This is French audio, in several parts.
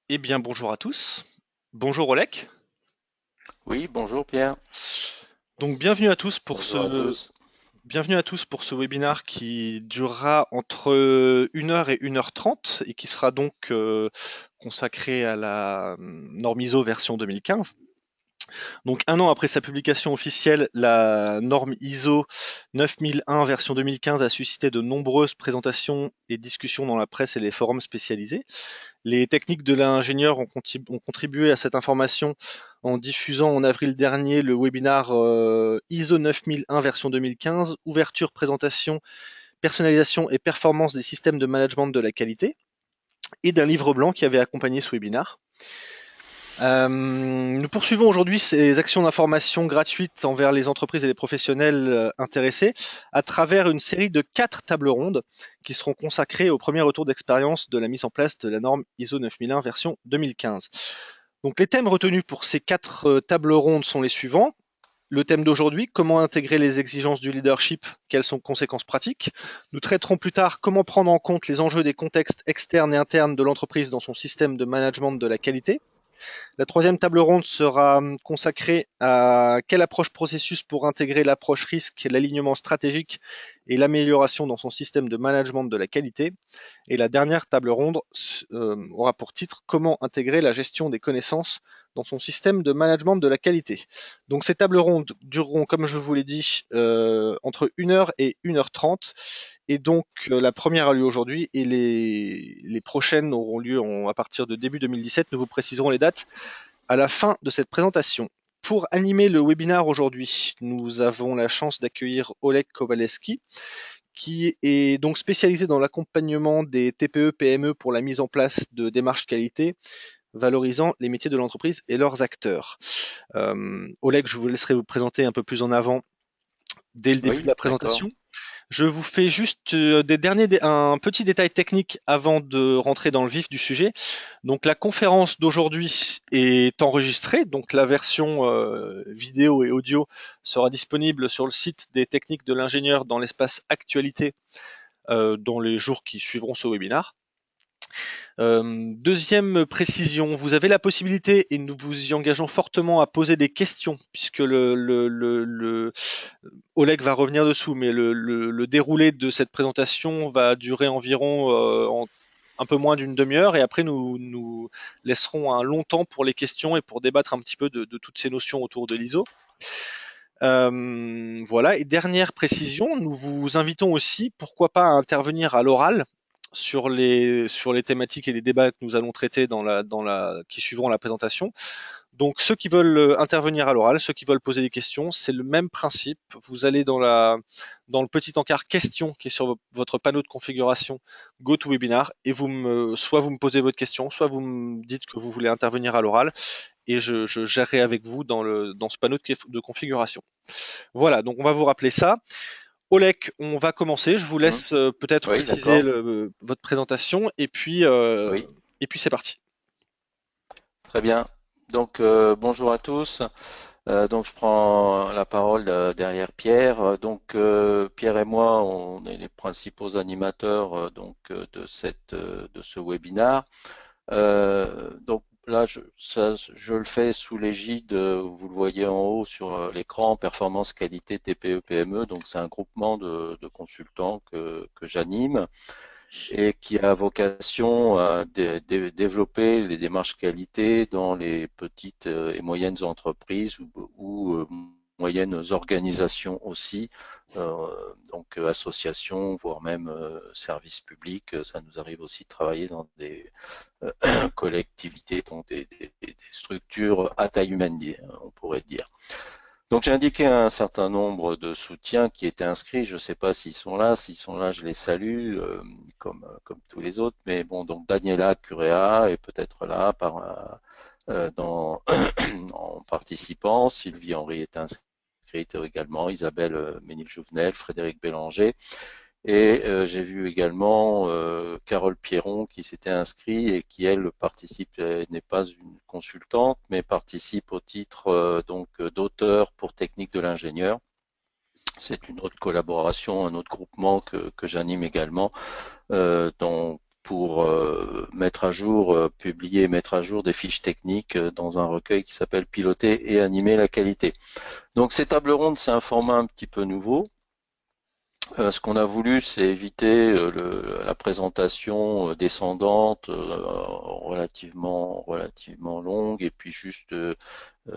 Eh bien, bonjour à tous. Bonjour Olek. Oui, bonjour Pierre. Donc, bienvenue à tous pour Bonjour à ce, tous. bienvenue à tous pour ce webinaire qui durera entre 1 heure et 1 h 30 et qui sera donc consacré à la norme ISO version 2015. Donc, un an après sa publication officielle, la norme ISO 9001 version 2015 a suscité de nombreuses présentations et discussions dans la presse et les forums spécialisés. Les techniques de l'ingénieur ont contribué à cette information en diffusant en avril dernier le webinaire ISO 9001 version 2015, ouverture, présentation, personnalisation et performance des systèmes de management de la qualité, et d'un livre blanc qui avait accompagné ce webinaire. Nous poursuivons aujourd'hui ces actions d'information gratuites envers les entreprises et les professionnels intéressés à travers une série de 4 tables rondes qui seront consacrées au premier retour d'expérience de la mise en place de la norme ISO 9001 version 2015. Donc les thèmes retenus pour ces 4 tables rondes sont les suivants. Le thème d'aujourd'hui, comment intégrer les exigences du leadership, quelles sont les conséquences pratiques. Nous traiterons plus tard comment prendre en compte les enjeux des contextes externes et internes de l'entreprise dans son système de management de la qualité. La troisième table ronde sera consacrée à quelle approche processus pour intégrer l'approche risque, l'alignement stratégique et l'amélioration dans son système de management de la qualité. Et la dernière table ronde aura pour titre comment intégrer la gestion des connaissances dans son système de management de la qualité. Donc ces tables rondes dureront, comme je vous l'ai dit, entre 1 heure et 1 h 30. Et donc la première a lieu aujourd'hui et les prochaines auront lieu à partir de début 2017. Nous vous préciserons les dates à la fin de cette présentation. Pour animer le webinaire aujourd'hui, nous avons la chance d'accueillir Oleg Kowaleski, qui est donc spécialisé dans l'accompagnement des TPE-PME pour la mise en place de démarches qualité, valorisant les métiers de l'entreprise et leurs acteurs. Oleg, je vous laisserai vous présenter un peu plus en avant dès le début de Oui, la d'accord. présentation. Je vous fais juste un petit détail technique avant de rentrer dans le vif du sujet. Donc la conférence d'aujourd'hui est enregistrée, donc la version vidéo et audio sera disponible sur le site des techniques de l'ingénieur dans l'espace actualité dans les jours qui suivront ce webinaire. Deuxième précision, vous avez la possibilité, et nous vous y engageons fortement, à poser des questions, puisque Oleg va revenir dessous, mais le déroulé de cette présentation va durer environ un peu moins d'une demi-heure, et après nous laisserons un long temps pour les questions et pour débattre un petit peu de toutes ces notions autour de l'ISO. Voilà, et dernière précision, nous vous invitons aussi, pourquoi pas, à intervenir à l'oral sur les thématiques et les débats que nous allons traiter qui suivront la présentation. Donc ceux qui veulent intervenir à l'oral, ceux qui veulent poser des questions, c'est le même principe. Vous allez dans le petit encart questions qui est sur votre panneau de configuration GoToWebinar et soit vous me posez votre question, soit vous me dites que vous voulez intervenir à l'oral et je gérerai avec vous dans ce panneau de configuration. Voilà, donc on va vous rappeler ça. Olek, on va commencer. Je vous Hmm. laisse peut-être Oui, préciser d'accord. votre présentation Oui, et puis c'est parti. très bien. Donc, bonjour à tous. Donc, je prends la parole derrière Pierre. Pierre et moi, on est les principaux animateurs de ce webinaire. Là, je le fais sous l'égide, vous le voyez en haut sur l'écran, Performance Qualité TPE PME. Donc c'est un groupement de consultants que j'anime et qui a vocation à développer les démarches qualité dans les petites et moyennes entreprises ou moyennes organisations aussi, associations, voire même services publics. Ça nous arrive aussi de travailler dans des collectivités, donc des structures à taille humaine, on pourrait dire. Donc j'ai indiqué un certain nombre de soutiens qui étaient inscrits. Je ne sais pas s'ils sont là. S'ils sont là, je les salue, comme tous les autres. Mais bon, donc Daniela Curea est peut-être là en participant. Sylvie Henry est inscrite également. Isabelle Ménil-Jouvenel, Frédéric Bélanger. Et j'ai vu également Carole Pierron qui s'était inscrite et qui, elle, participe, n'est pas une consultante, mais participe au titre d'auteur pour Technique de l'ingénieur. C'est une autre collaboration, un autre groupement que j'anime également, pour mettre à jour, publier et mettre à jour des fiches techniques dans un recueil qui s'appelle Piloter et animer la qualité. Donc ces tables rondes, c'est un format un petit peu nouveau. Ce qu'on a voulu, c'est éviter la présentation descendante relativement longue et puis juste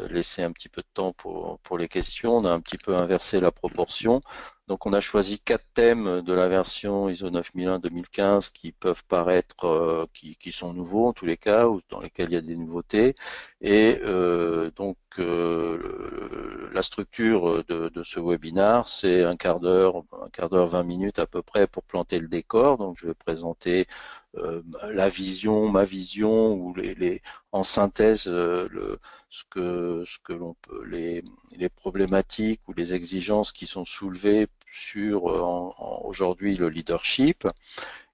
laisser un petit peu de temps pour les questions. On a un petit peu inversé la proportion. Donc on a choisi 4 thèmes de la version ISO 9001-2015 qui peuvent paraître, qui sont nouveaux en tous les cas, ou dans lesquels il y a des nouveautés. Et la structure de ce webinaire, c'est un quart d'heure, 20 minutes à peu près pour planter le décor. Donc je vais présenter ma vision ou en synthèse ce que l'on peut les problématiques ou les exigences qui sont soulevées sur aujourd'hui le leadership.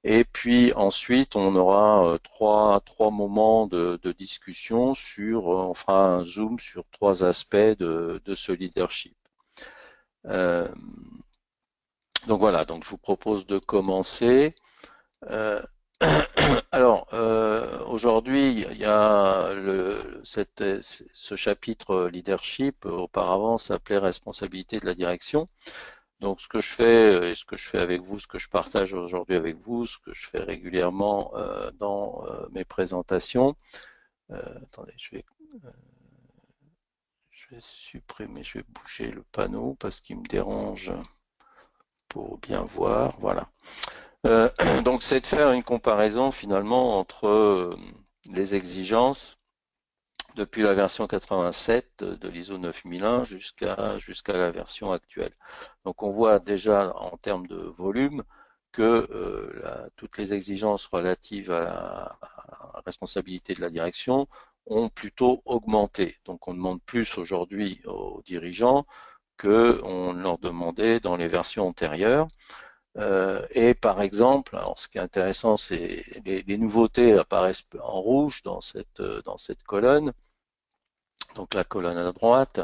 Et puis ensuite on aura trois moments de discussion sur on fera un zoom sur 3 aspects de ce leadership. Donc voilà, donc je vous propose de commencer. Alors, aujourd'hui, il y a ce chapitre leadership, auparavant s'appelait responsabilité de la direction. Donc, ce que je fais, et ce que je fais avec vous, ce que je partage aujourd'hui avec vous, ce que je fais régulièrement dans mes présentations. Attendez, je vais supprimer, je vais bouger le panneau parce qu'il me dérange pour bien voir. Voilà. Donc c'est de faire une comparaison finalement entre les exigences depuis la version 87 de l'ISO 9001 jusqu'à la version actuelle. Donc on voit déjà en termes de volume que toutes les exigences relatives à la responsabilité de la direction ont plutôt augmenté. Donc on demande plus aujourd'hui aux dirigeants qu'on leur demandait dans les versions antérieures. Et par exemple, alors ce qui est intéressant, c'est les nouveautés apparaissent en rouge dans cette colonne, donc la colonne à droite.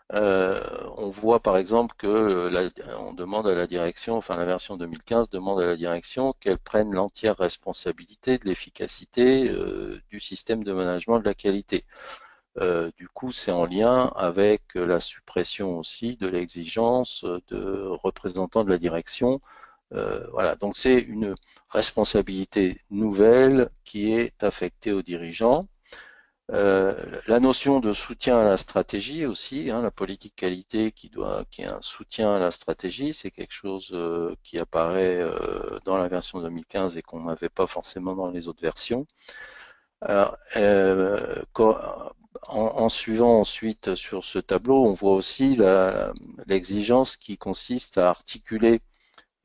On voit par exemple que on demande à la direction, enfin la version 2015 demande à la direction qu'elle prenne l'entière responsabilité de l'efficacité du système de management de la qualité. Du coup, c'est en lien avec la suppression aussi de l'exigence de représentants de la direction. Voilà, donc c'est une responsabilité nouvelle qui est affectée aux dirigeants. La notion de soutien à la stratégie aussi, la politique qualité qui est un soutien à la stratégie, c'est quelque chose qui apparaît dans la version 2015 et qu'on n'avait pas forcément dans les autres versions. Alors, en suivant ensuite sur ce tableau, on voit aussi l'exigence qui consiste à articuler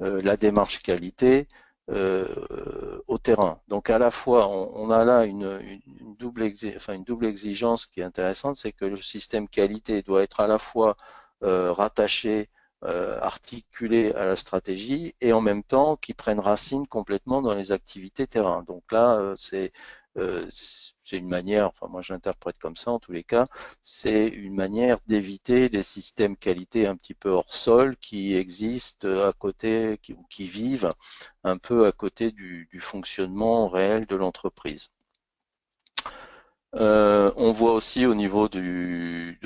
la démarche qualité au terrain. Donc à la fois, on a là une double exigence qui est intéressante, c'est que le système qualité doit être à la fois rattaché, articulé à la stratégie et en même temps qui prenne racine complètement dans les activités terrain. Donc là, c'est une manière, enfin moi j'interprète comme ça en tous les cas, c'est une manière d'éviter des systèmes qualité un petit peu hors sol qui existent à côté, qui vivent un peu à côté du fonctionnement réel de l'entreprise. On voit aussi au niveau du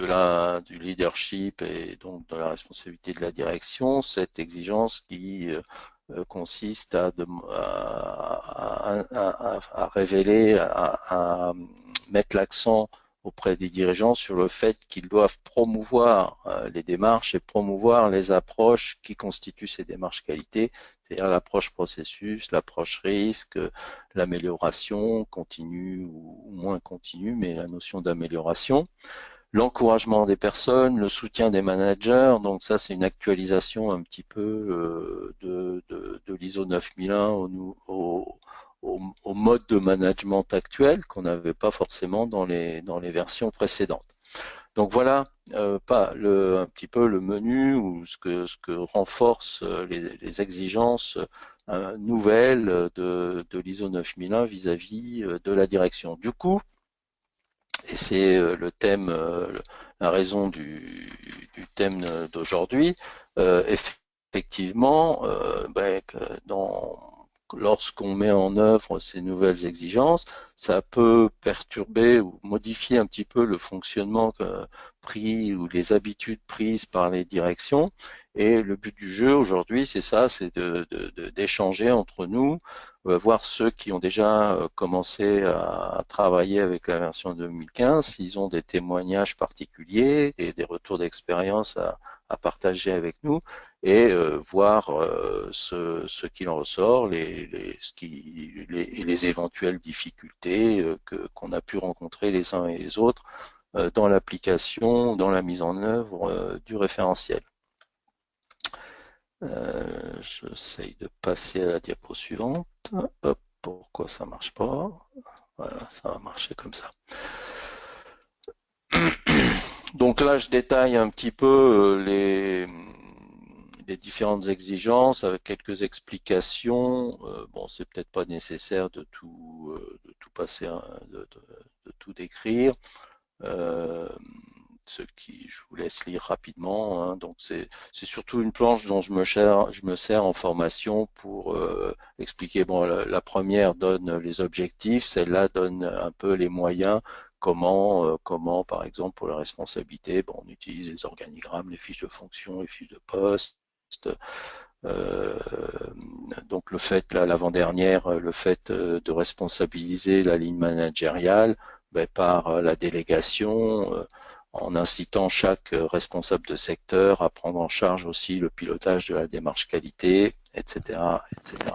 leadership et donc de la responsabilité de la direction cette exigence qui consiste à révéler, à mettre l'accent auprès des dirigeants sur le fait qu'ils doivent promouvoir les démarches et promouvoir les approches qui constituent ces démarches qualité, c'est-à-dire l'approche processus, l'approche risque, l'amélioration continue ou moins continue, mais la notion d'amélioration. L'encouragement des personnes, le soutien des managers, donc ça c'est une actualisation un petit peu de l'ISO 9001 au mode de management actuel qu'on n'avait pas forcément dans les versions précédentes. Donc voilà un petit peu le menu ou ce que renforce les exigences nouvelles de l'ISO 9001 vis-à-vis de la direction. Du coup, et c'est le thème, la raison du thème d'aujourd'hui, effectivement, lorsqu'on met en œuvre ces nouvelles exigences, ça peut perturber ou modifier un petit peu le fonctionnement pris ou les habitudes prises par les directions. Et le but du jeu aujourd'hui, c'est ça, c'est d'échanger entre nous, voir ceux qui ont déjà commencé à travailler avec la version 2015, s'ils ont des témoignages particuliers, des retours d'expérience à partager avec nous, et voir ce qu'il en ressort, les éventuelles difficultés qu'on a pu rencontrer les uns et les autres dans l'application, dans la mise en œuvre du référentiel. J'essaye de passer à la diapo suivante. Hop, pourquoi ça marche pas? Voilà, ça va marcher comme ça. Donc là, je détaille un petit peu les différentes exigences avec quelques explications. Bon, c'est peut-être pas nécessaire de tout passer, de tout décrire. Ce qui, je vous laisse lire rapidement. Hein. Donc c'est surtout une planche dont je me sers en formation pour expliquer. Bon, la première donne les objectifs, celle-là donne un peu les moyens. Comment, par exemple, pour la responsabilité, bon, on utilise les organigrammes, les fiches de fonction, les fiches de poste. Donc le fait, l'avant-dernière, le fait de responsabiliser la ligne managériale par la délégation, en incitant chaque responsable de secteur à prendre en charge aussi le pilotage de la démarche qualité, etc., etc.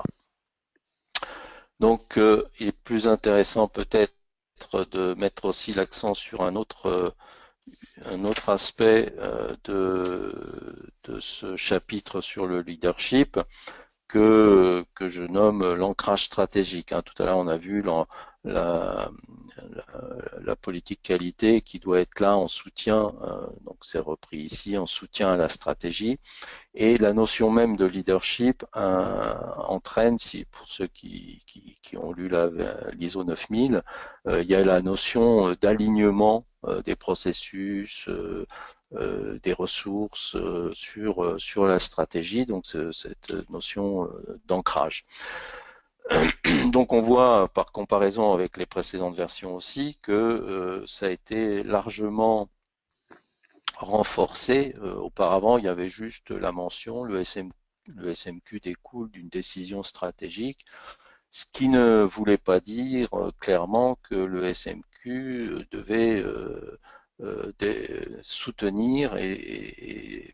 Donc, il est plus intéressant peut-être de mettre aussi l'accent sur un autre aspect de ce chapitre sur le leadership que je nomme l'ancrage stratégique. Hein. Tout à l'heure, on a vu la politique qualité qui doit être là en soutien, donc c'est repris ici, en soutien à la stratégie. Et la notion même de leadership entraîne, pour ceux qui ont lu l'ISO 9000, il y a la notion d'alignement des processus, des ressources sur la stratégie, donc cette notion d'ancrage. Donc on voit par comparaison avec les précédentes versions aussi que ça a été largement renforcé. Auparavant, il y avait juste la mention, le SMQ découle d'une décision stratégique, ce qui ne voulait pas dire clairement que le SMQ devait soutenir et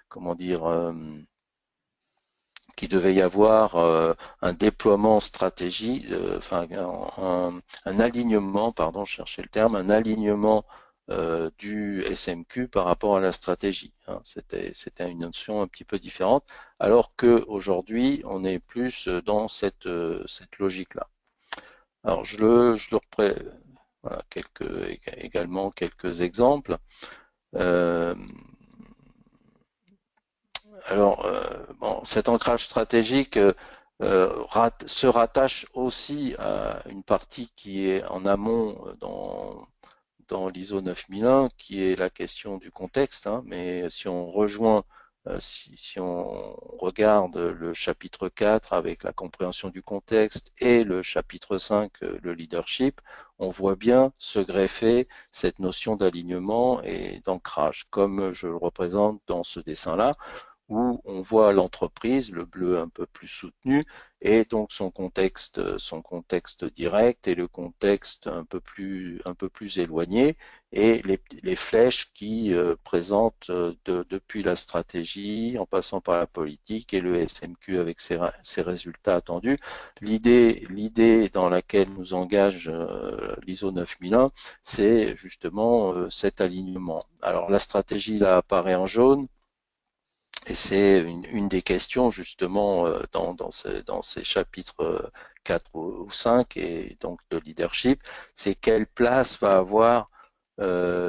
comment dire, qu'il devait y avoir un déploiement stratégie, enfin un alignement, pardon, je cherchais le terme, un alignement du SMQ par rapport à la stratégie. Hein. C'était une notion un petit peu différente, alors qu'aujourd'hui, on est plus dans cette logique-là. Alors, je le reprends, voilà, également quelques exemples. Alors, bon, cet ancrage stratégique se rattache aussi à une partie qui est en amont dans l'ISO 9001, qui est la question du contexte. Hein, mais si on rejoint, si on regarde le chapitre 4 avec la compréhension du contexte et le chapitre 5, le leadership, on voit bien se greffer cette notion d'alignement et d'ancrage, comme je le représente dans ce dessin-là, où on voit l'entreprise, le bleu un peu plus soutenu, et donc son contexte direct et le contexte un peu plus éloigné, et les flèches qui présentent depuis la stratégie, en passant par la politique et le SMQ avec ses résultats attendus. L'idée dans laquelle nous engage l'ISO 9001, c'est justement cet alignement. Alors la stratégie là apparaît en jaune. Et c'est une des questions justement dans ces chapitres 4 ou 5 et donc de leadership, c'est quelle place va avoir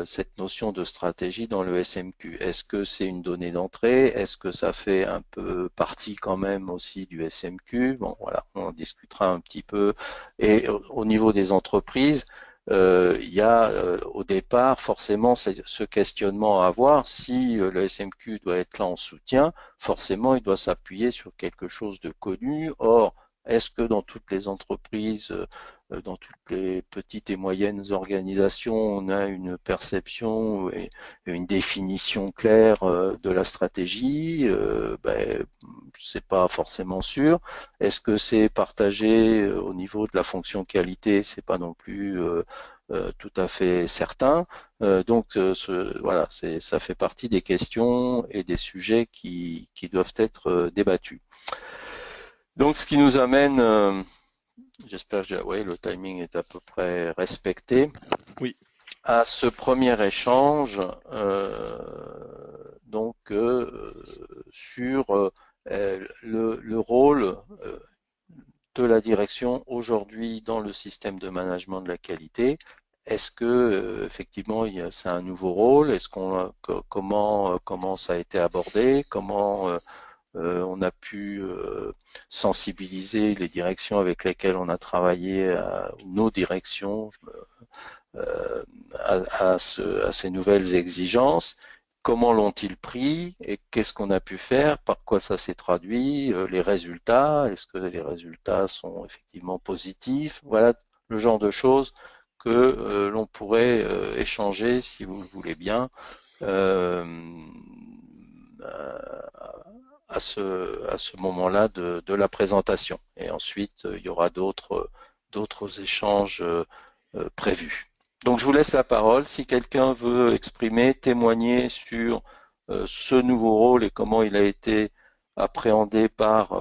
cette notion de stratégie dans le SMQ. Est-ce que c'est une donnée d'entrée? Est-ce que ça fait un peu partie quand même aussi du SMQ? Bon voilà, on en discutera un petit peu. Et au niveau des entreprises, il y a au départ forcément ce questionnement à avoir. Si le SMQ doit être là en soutien, forcément il doit s'appuyer sur quelque chose de connu. Or, est-ce que dans toutes les entreprises, dans toutes les petites et moyennes organisations, on a une perception et une définition claire de la stratégie? Ben, c'est pas forcément sûr. Est-ce que c'est partagé au niveau de la fonction qualité? C'est pas non plus tout à fait certain. Voilà, ça fait partie des questions et des sujets qui doivent être débattus. Donc, ce qui nous amène, j'espère que ouais, le timing est à peu près respecté, Oui. à ce premier échange, sur le rôle de la direction aujourd'hui dans le système de management de la qualité. Est-ce que effectivement c'est un nouveau rôle? Est-ce qu'on comment ça a été abordé? Comment on a pu sensibiliser les directions avec lesquelles on a travaillé, nos directions, à ces nouvelles exigences? Comment l'ont-ils pris et qu'est-ce qu'on a pu faire? Par quoi ça s'est traduit? Les résultats? Est-ce que les résultats sont effectivement positifs? Voilà le genre de choses que l'on pourrait échanger, si vous le voulez bien, euh, à ce moment-là de la présentation. Et ensuite, il y aura d'autres échanges prévus. Donc je vous laisse la parole. Si quelqu'un veut exprimer, témoigner sur ce nouveau rôle et comment il a été appréhendé par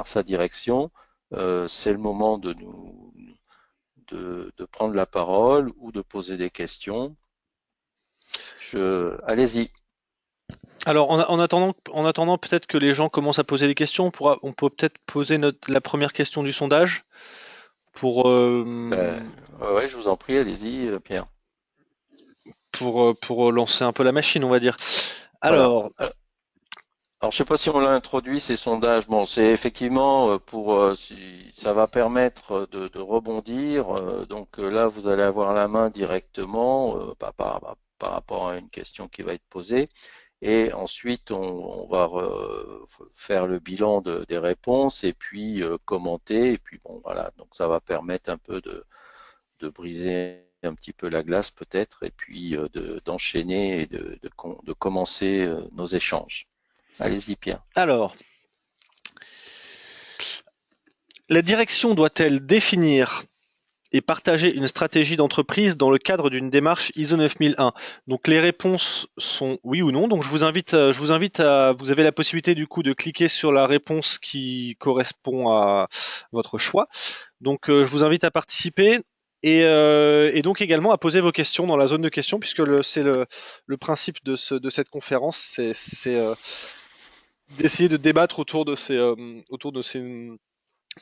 sa direction, c'est le moment de prendre la parole ou de poser des questions. Allez-y. Alors, en attendant peut-être que les gens commencent à poser des questions, on peut peut-être poser la première question du sondage pour, Ouais, je vous en prie, allez-y, Pierre. pour lancer un peu la machine, on va dire. Voilà. Alors, Alors, je sais pas si on l'a introduit, ces sondages. Bon, c'est effectivement ça va permettre de rebondir. Donc là, vous allez avoir la main directement par rapport à une question qui va être posée. Et ensuite, on va faire le bilan des réponses et puis commenter. Et puis bon, voilà. Donc ça va permettre un peu de briser un petit peu la glace peut-être, et puis d'enchaîner et de commencer nos échanges. Allez-y, Pierre. alors, la direction doit-elle définir et partager une stratégie d'entreprise dans le cadre d'une démarche ISO 9001? Donc les réponses sont oui ou non. Donc je vous invite vous avez la possibilité du coup de cliquer sur la réponse qui correspond à votre choix. Donc je vous invite à participer et donc également à poser vos questions dans la zone de questions puisque c'est le principe de cette conférence, c'est d'essayer de débattre autour de ces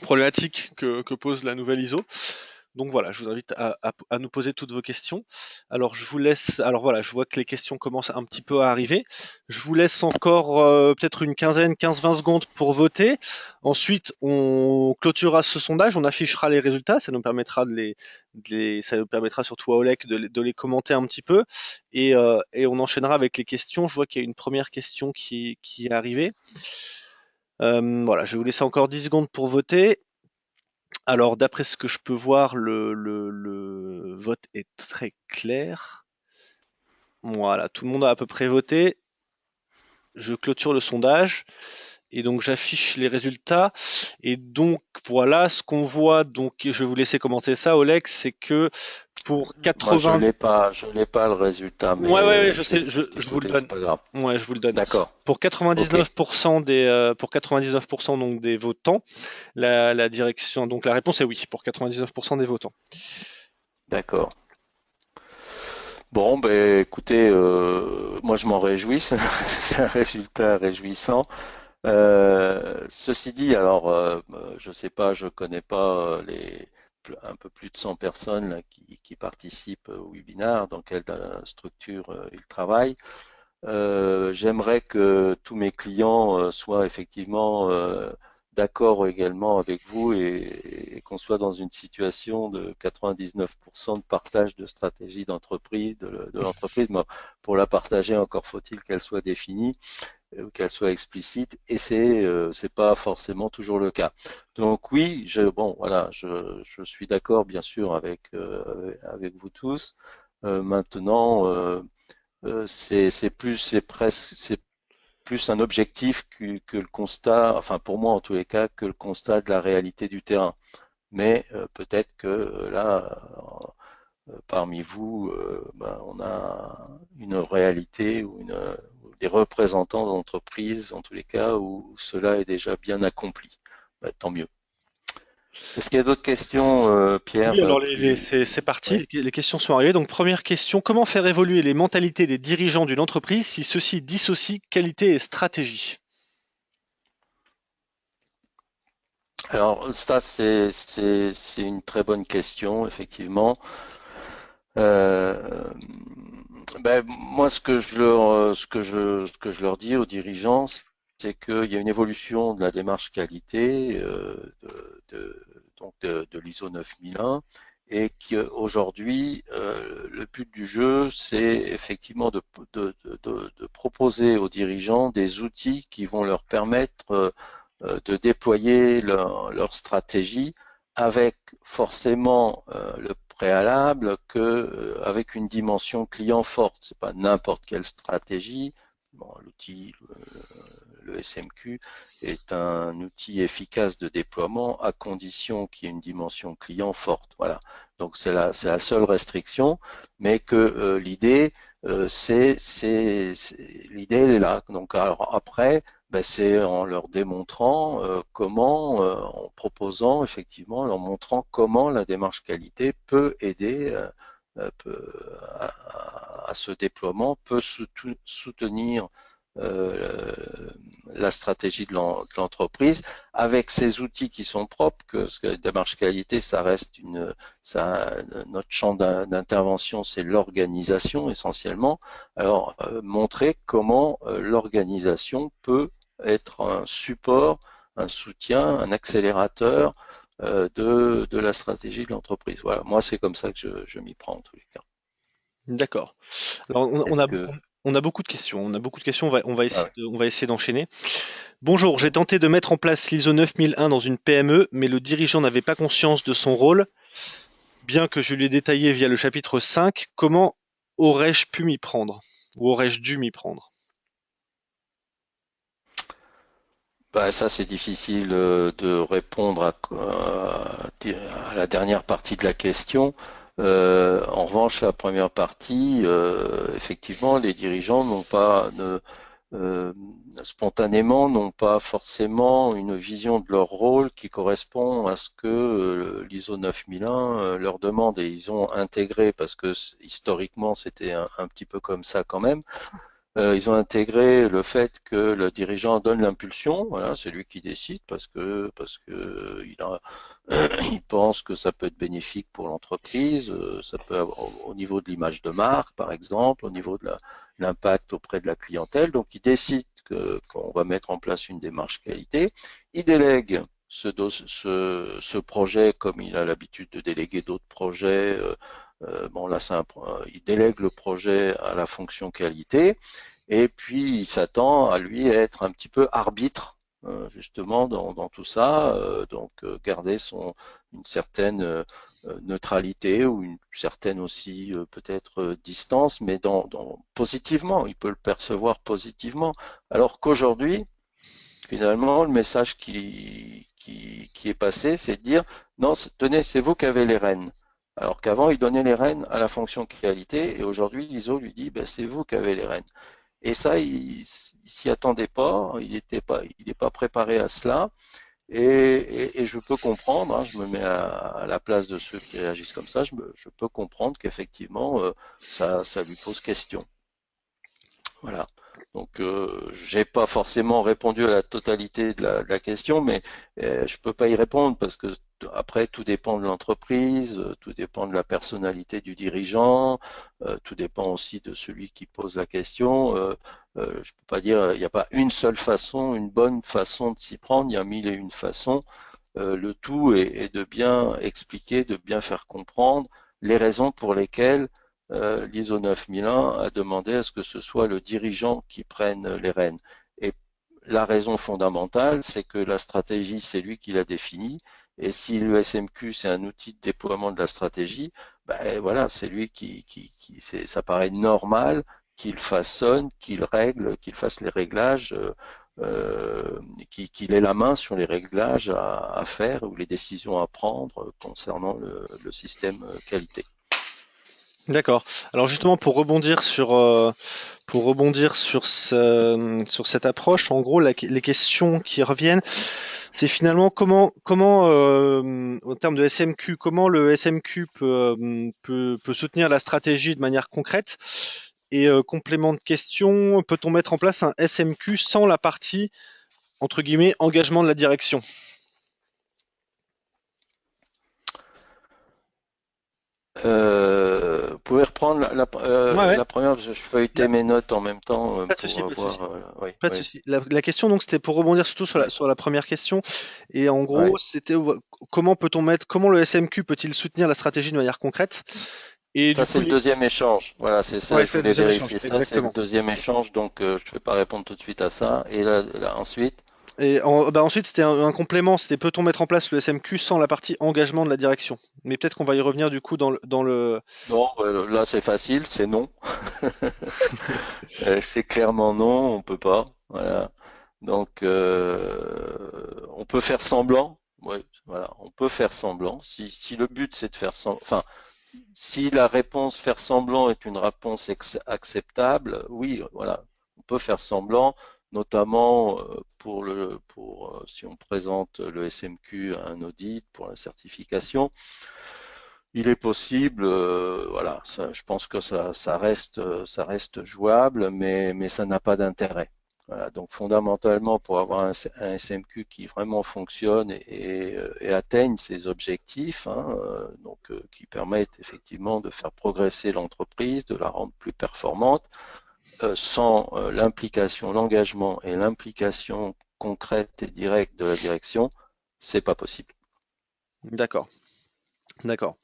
problématiques que pose la nouvelle ISO. Donc voilà, je vous invite à nous poser toutes vos questions. Alors je vous laisse. Alors voilà, je vois que les questions commencent un petit peu à arriver. Je vous laisse encore peut-être une 15-20 secondes pour voter. Ensuite, on clôturera ce sondage, on affichera les résultats. Ça nous permettra ça nous permettra surtout à Oleg de les commenter un petit peu. Et on enchaînera avec les questions. Je vois qu'il y a une première question qui est arrivée. Voilà, je vais vous laisser encore 10 secondes pour voter. Alors, d'après ce que je peux voir, le vote est très clair. Voilà, tout le monde a à peu près voté. Je clôture le sondage et donc j'affiche les résultats. Et donc voilà, ce qu'on voit, donc je vais vous laisser commenter ça, Oleg, c'est que pour Moi, 80. je l'ai pas le résultat, Ouais, mais je je vais sais, tout de suite je vous le écouter, c'est donne. pas grave. Ouais, je vous le donne. D'accord. Pour Ok. 99% pour 99% donc des votants, la direction, donc la réponse est oui pour 99% des votants. D'accord. Bon, ben, écoutez, moi je m'en réjouis, c'est un résultat réjouissant. Ceci dit, alors, je sais pas, je connais pas un peu plus de 100 personnes là, qui participent au webinaire, dans quelle structure ils travaillent. J'aimerais que tous mes clients soient effectivement d'accord également avec vous et qu'on soit dans une situation de 99% de partage de stratégie d'entreprise, de l'entreprise. Mais pour la partager, encore faut-il qu'elle soit définie, qu'elle soit explicite, et c'est pas forcément toujours le cas. Donc oui, bon voilà, je suis d'accord bien sûr avec vous tous. Maintenant, c'est plus un objectif que le constat, enfin pour moi en tous les cas, que le constat de la réalité du terrain. Mais peut-être que là, parmi vous, on a une réalité ou des représentants d'entreprises, en tous les cas, où cela est déjà bien accompli. Tant mieux. Est-ce qu'il y a d'autres questions, Oui, Pierre, alors plus... c'est parti, Oui. les questions sont arrivées. Donc première question, comment faire évoluer les mentalités des dirigeants d'une entreprise si ceux-ci dissocient qualité et stratégie? Alors ça, c'est une très bonne question, effectivement. Euh, moi, ce que je leur dis aux dirigeants, c'est qu'il y a une évolution de la démarche qualité de l'ISO 9001 et qu'aujourd'hui, le but du jeu, c'est effectivement de proposer aux dirigeants des outils qui vont leur permettre de déployer leur stratégie avec forcément le préalable que avec une dimension client forte. C'est pas n'importe quelle stratégie. Bon, l'outil, le SMQ est un outil efficace de déploiement à condition qu'il y ait une dimension client forte. Voilà. Donc c'est la seule restriction, mais que l'idée, l'idée elle est là. Donc alors après, c'est en leur démontrant comment, en proposant effectivement, en leur montrant comment la démarche qualité peut aider à ce déploiement, peut soutenir euh, la stratégie de l'entreprise avec ces outils qui sont propres, parce que la démarche qualité, ça reste notre champ d'intervention, c'est l'organisation essentiellement. Alors, montrer comment l'organisation peut être un support, un soutien, un accélérateur de la stratégie de l'entreprise. Voilà, moi c'est comme ça que je m'y prends en tous les cas. D'accord. Alors Est-ce que... on a beaucoup de questions. On a beaucoup de questions. Ah ouais. On va essayer d'enchaîner. Bonjour, j'ai tenté de mettre en place l'ISO 9001 dans une PME, mais le dirigeant n'avait pas conscience de son rôle, bien que je lui ai détaillé via le chapitre 5. Comment aurais-je pu m'y prendre? Ou aurais-je dû m'y prendre? Ça, c'est difficile de répondre à la dernière partie de la question. En revanche, la première partie, effectivement, les dirigeants euh, spontanément n'ont pas forcément une vision de leur rôle qui correspond à ce que l'ISO 9001 leur demande, et ils ont intégré, parce que historiquement c'était un petit peu comme ça quand même. Ils ont intégré le fait que le dirigeant donne l'impulsion, voilà, c'est lui qui décide parce que il pense que ça peut être bénéfique pour l'entreprise, ça peut avoir au niveau de l'image de marque par exemple, au niveau de l'impact auprès de la clientèle. Donc il décide qu'on va mettre en place une démarche qualité, il délègue ce projet comme il a l'habitude de déléguer d'autres projets. Bon là, il délègue le projet à la fonction qualité et puis il s'attend à lui être un petit peu arbitre justement dans tout ça, donc garder une certaine neutralité ou une certaine aussi peut-être distance, mais positivement, il peut le percevoir positivement. Alors qu'aujourd'hui, finalement, le message qui est passé, c'est de dire non, tenez, c'est vous qui avez les rênes. Alors qu'avant, il donnait les rênes à la fonction qualité, et aujourd'hui, l'ISO lui dit c'est vous qui avez les rênes. Et ça, il s'y attendait pas, il n'est pas préparé à cela. Et je peux comprendre, hein, je me mets à la place de ceux qui réagissent comme ça, je peux comprendre qu'effectivement, ça lui pose question. Voilà. Donc, j'ai pas forcément répondu à la totalité de la question, mais je peux pas y répondre parce que après tout dépend de l'entreprise, tout dépend de la personnalité du dirigeant, tout dépend aussi de celui qui pose la question. Je peux pas dire, il n'y a pas une seule façon, une bonne façon de s'y prendre. Il y a mille et une façons. Le tout est de bien expliquer, de bien faire comprendre les raisons pour lesquelles l'ISO 9001 a demandé à ce que ce soit le dirigeant qui prenne les rênes. Et la raison fondamentale, c'est que la stratégie, c'est lui qui l'a définie. Et si le SMQ, c'est un outil de déploiement de la stratégie, ben voilà, c'est lui ça paraît normal qu'il façonne, qu'il règle, qu'il fasse les réglages, qu'il ait la main sur les réglages à faire ou les décisions à prendre concernant le système qualité. D'accord. Alors justement, sur cette approche, en gros, les questions qui reviennent, c'est finalement en termes de SMQ, comment le SMQ peut soutenir la stratégie de manière concrète. Et complément de question, peut-on mettre en place un SMQ sans la partie entre guillemets engagement de la direction? Vous pouvez reprendre Ouais, ouais. la première, parce que je feuilletais La- mes notes en même temps Pas de souci, pour pas de souci. voir. Oui, Pas de oui, souci. La question donc c'était pour rebondir surtout sur oui, sur la première question et en gros ouais. c'était comment le SMQ peut-il soutenir la stratégie de manière concrète et Ça, du coup c'est le deuxième échange. Voilà, c'est ça, ouais je c'est le voulais deuxième échange vérifier. Ça, c'est le exactement. deuxième échange, donc je ne vais pas répondre tout de suite à ça. Et là, ensuite, Et ensuite c'était un complément, c'était peut-on mettre en place le SMQ sans la partie engagement de la direction. Mais peut-être qu'on va y revenir du coup dans le... non, là, c'est facile, c'est non. C'est clairement non, on peut pas. Voilà. Donc, on peut faire semblant. Oui, voilà, on peut faire semblant. Si le but c'est de faire semblant, enfin, si la réponse faire semblant est une réponse acceptable, oui, voilà, on peut faire semblant, notamment si on présente le SMQ à un audit pour la certification. Il est possible, voilà, je pense que ça reste jouable, mais ça n'a pas d'intérêt. Voilà, donc fondamentalement, pour avoir un SMQ qui vraiment fonctionne et atteigne ses objectifs, hein, qui permettent effectivement de faire progresser l'entreprise, de la rendre plus performante, sans l'implication, l'engagement et l'implication concrète et directe de la direction, c'est pas possible. D'accord, d'accord.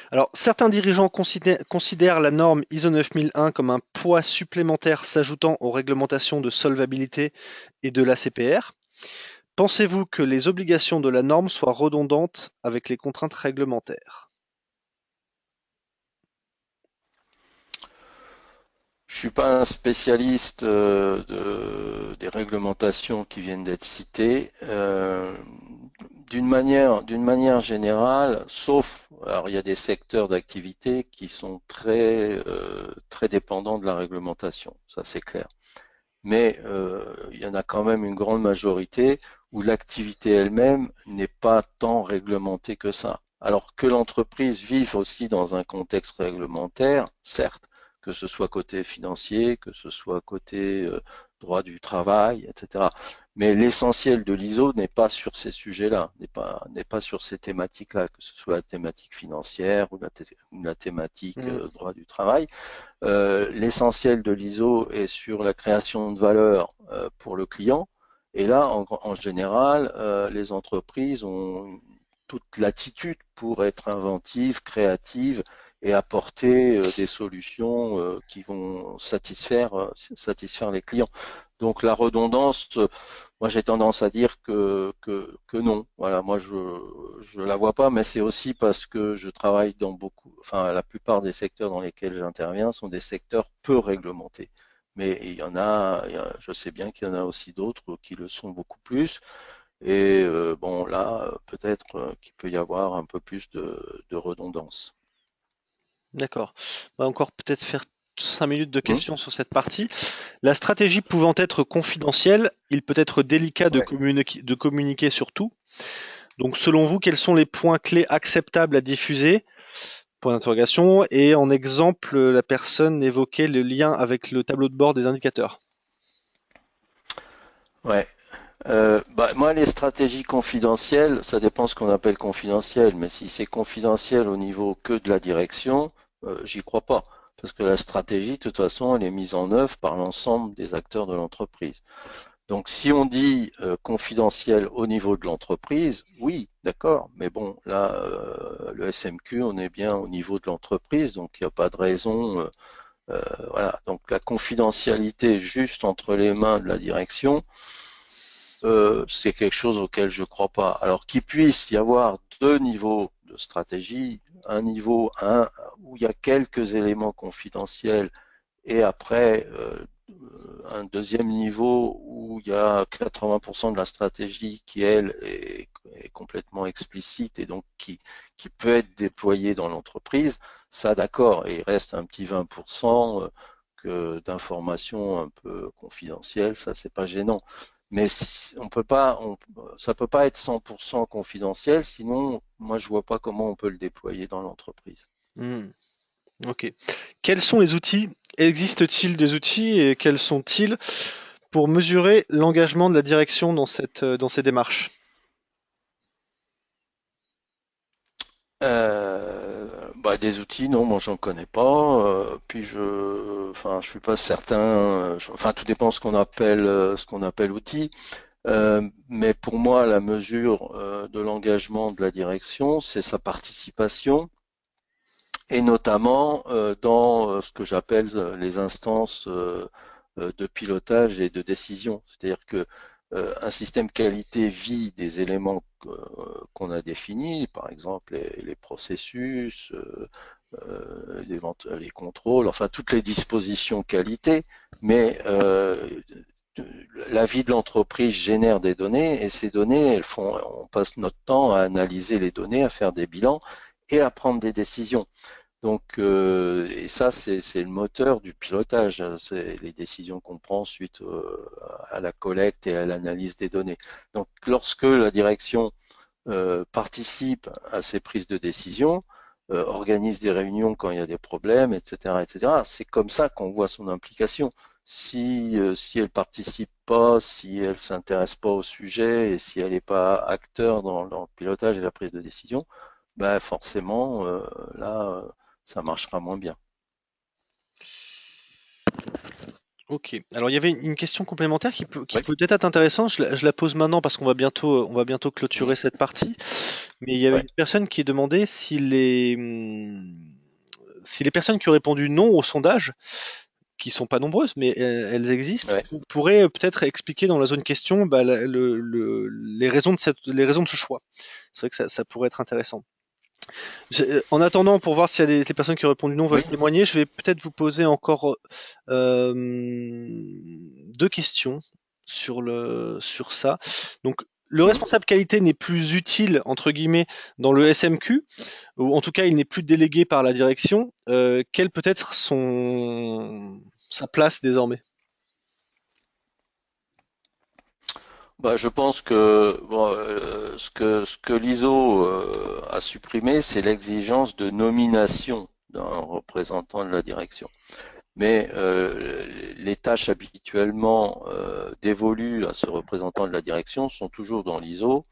Alors certains dirigeants considèrent la norme ISO 9001 comme un poids supplémentaire s'ajoutant aux réglementations de solvabilité et de l'ACPR. Pensez-vous que les obligations de la norme soient redondantes avec les contraintes réglementaires? Je suis pas un spécialiste des réglementations qui viennent d'être citées. D'une manière générale, sauf, alors il y a des secteurs d'activité qui sont très dépendants de la réglementation, ça c'est clair. Mais il y en a quand même une grande majorité où l'activité elle-même n'est pas tant réglementée que ça. Alors que l'entreprise vive aussi dans un contexte réglementaire, certes, que ce soit côté financier, que ce soit côté droit du travail, etc. Mais l'essentiel de l'ISO n'est pas sur ces sujets-là, n'est pas sur ces thématiques-là, que ce soit la thématique financière ou la thématique Hmm. droit du travail. L'essentiel de l'ISO est sur la création de valeur pour le client. Et là, en général, les entreprises ont toute l'attitude pour être inventives, créatives et apporter des solutions qui vont satisfaire les clients. Donc la redondance, moi j'ai tendance à dire que non. Voilà, moi je la vois pas, mais c'est aussi parce que je travaille dans enfin la plupart des secteurs dans lesquels j'interviens sont des secteurs peu réglementés. Mais je sais bien qu'il y en a aussi d'autres qui le sont beaucoup plus. Et bon là, peut-être qu'il peut y avoir un peu plus de redondance. D'accord. On va encore peut-être faire 5 minutes de Hmm. questions sur cette partie. La stratégie pouvant être confidentielle, il peut être délicat Ouais. de communiquer sur tout. Donc selon vous, quels sont les points clés acceptables à diffuser? Point d'interrogation. Et en exemple, la personne évoquait le lien avec le tableau de bord des indicateurs. Ouais. Moi, les stratégies confidentielles, ça dépend ce qu'on appelle confidentiel, mais si c'est confidentiel au niveau que de la direction, j'y crois pas. Parce que la stratégie, de toute façon, elle est mise en œuvre par l'ensemble des acteurs de l'entreprise. Donc si on dit confidentiel au niveau de l'entreprise, oui, d'accord, mais bon, là, le SMQ, on est bien au niveau de l'entreprise, donc il n'y a pas de raison. Voilà, donc la confidentialité juste entre les mains de la direction, c'est quelque chose auquel je ne crois pas. Alors qu'il puisse y avoir deux niveaux de stratégie, un niveau où il y a quelques éléments confidentiels et après un deuxième niveau où il y a 80% de la stratégie qui, elle, est complètement explicite et donc qui peut être déployée dans l'entreprise, ça d'accord, et il reste un petit 20% d'informations un peu confidentielles, ça c'est pas gênant. Mais on peut pas, ça peut pas être 100% confidentiel, sinon moi je vois pas comment on peut le déployer dans l'entreprise. Hmm, ok. Quels sont les outils? Existe-t-il des outils et quels sont-ils pour mesurer l'engagement de la direction dans ces démarches? Des outils, non, moi j'en connais pas. Puis enfin, je suis pas certain. Enfin, tout dépend ce qu'on appelle outil. Mais pour moi, la mesure de l'engagement de la direction, c'est sa participation, et notamment dans ce que j'appelle les instances de pilotage et de décision. C'est-à-dire que un système qualité vit des éléments qu'on a définis, par exemple les processus, les contrôles, enfin toutes les dispositions qualité, mais la vie de l'entreprise génère des données et ces données, on passe notre temps à analyser les données, à faire des bilans et à prendre des décisions. Donc, et ça, c'est le moteur du pilotage. C'est les décisions qu'on prend suite à la collecte et à l'analyse des données. Donc, lorsque la direction participe à ces prises de décision, organise des réunions quand il y a des problèmes, etc., etc., c'est comme ça qu'on voit son implication. Si elle participe pas, si elle s'intéresse pas au sujet et si elle n'est pas acteur dans le pilotage et la prise de décision, ben forcément, là, ça marchera moins bien. Ok. Alors il y avait une question complémentaire qui Oui, peut peut-être être intéressante. Je la pose maintenant parce on va bientôt mm, clôturer cette partie. Mais il y avait ouais, une personne qui demandait si les personnes qui ont répondu non au sondage, qui sont pas nombreuses, mais elles existent, ouais. pourraient peut-être expliquer dans la zone question bah, les raisons de ce choix. C'est vrai que ça pourrait être intéressant. En attendant, pour voir s'il y a des personnes qui ont répondu non veulent Oui, témoigner, je vais peut-être vous poser encore euh, deux questions sur ça. Donc, le mm. responsable qualité n'est plus utile, entre guillemets, dans le SMQ, ou en tout cas, il n'est plus délégué par la direction. Quelle peut être sa place désormais? Je pense que bon, ce que l'ISO a supprimé, c'est l'exigence de nomination d'un représentant de la direction. Mais les tâches habituellement dévolues à ce représentant de la direction sont toujours dans l'ISO.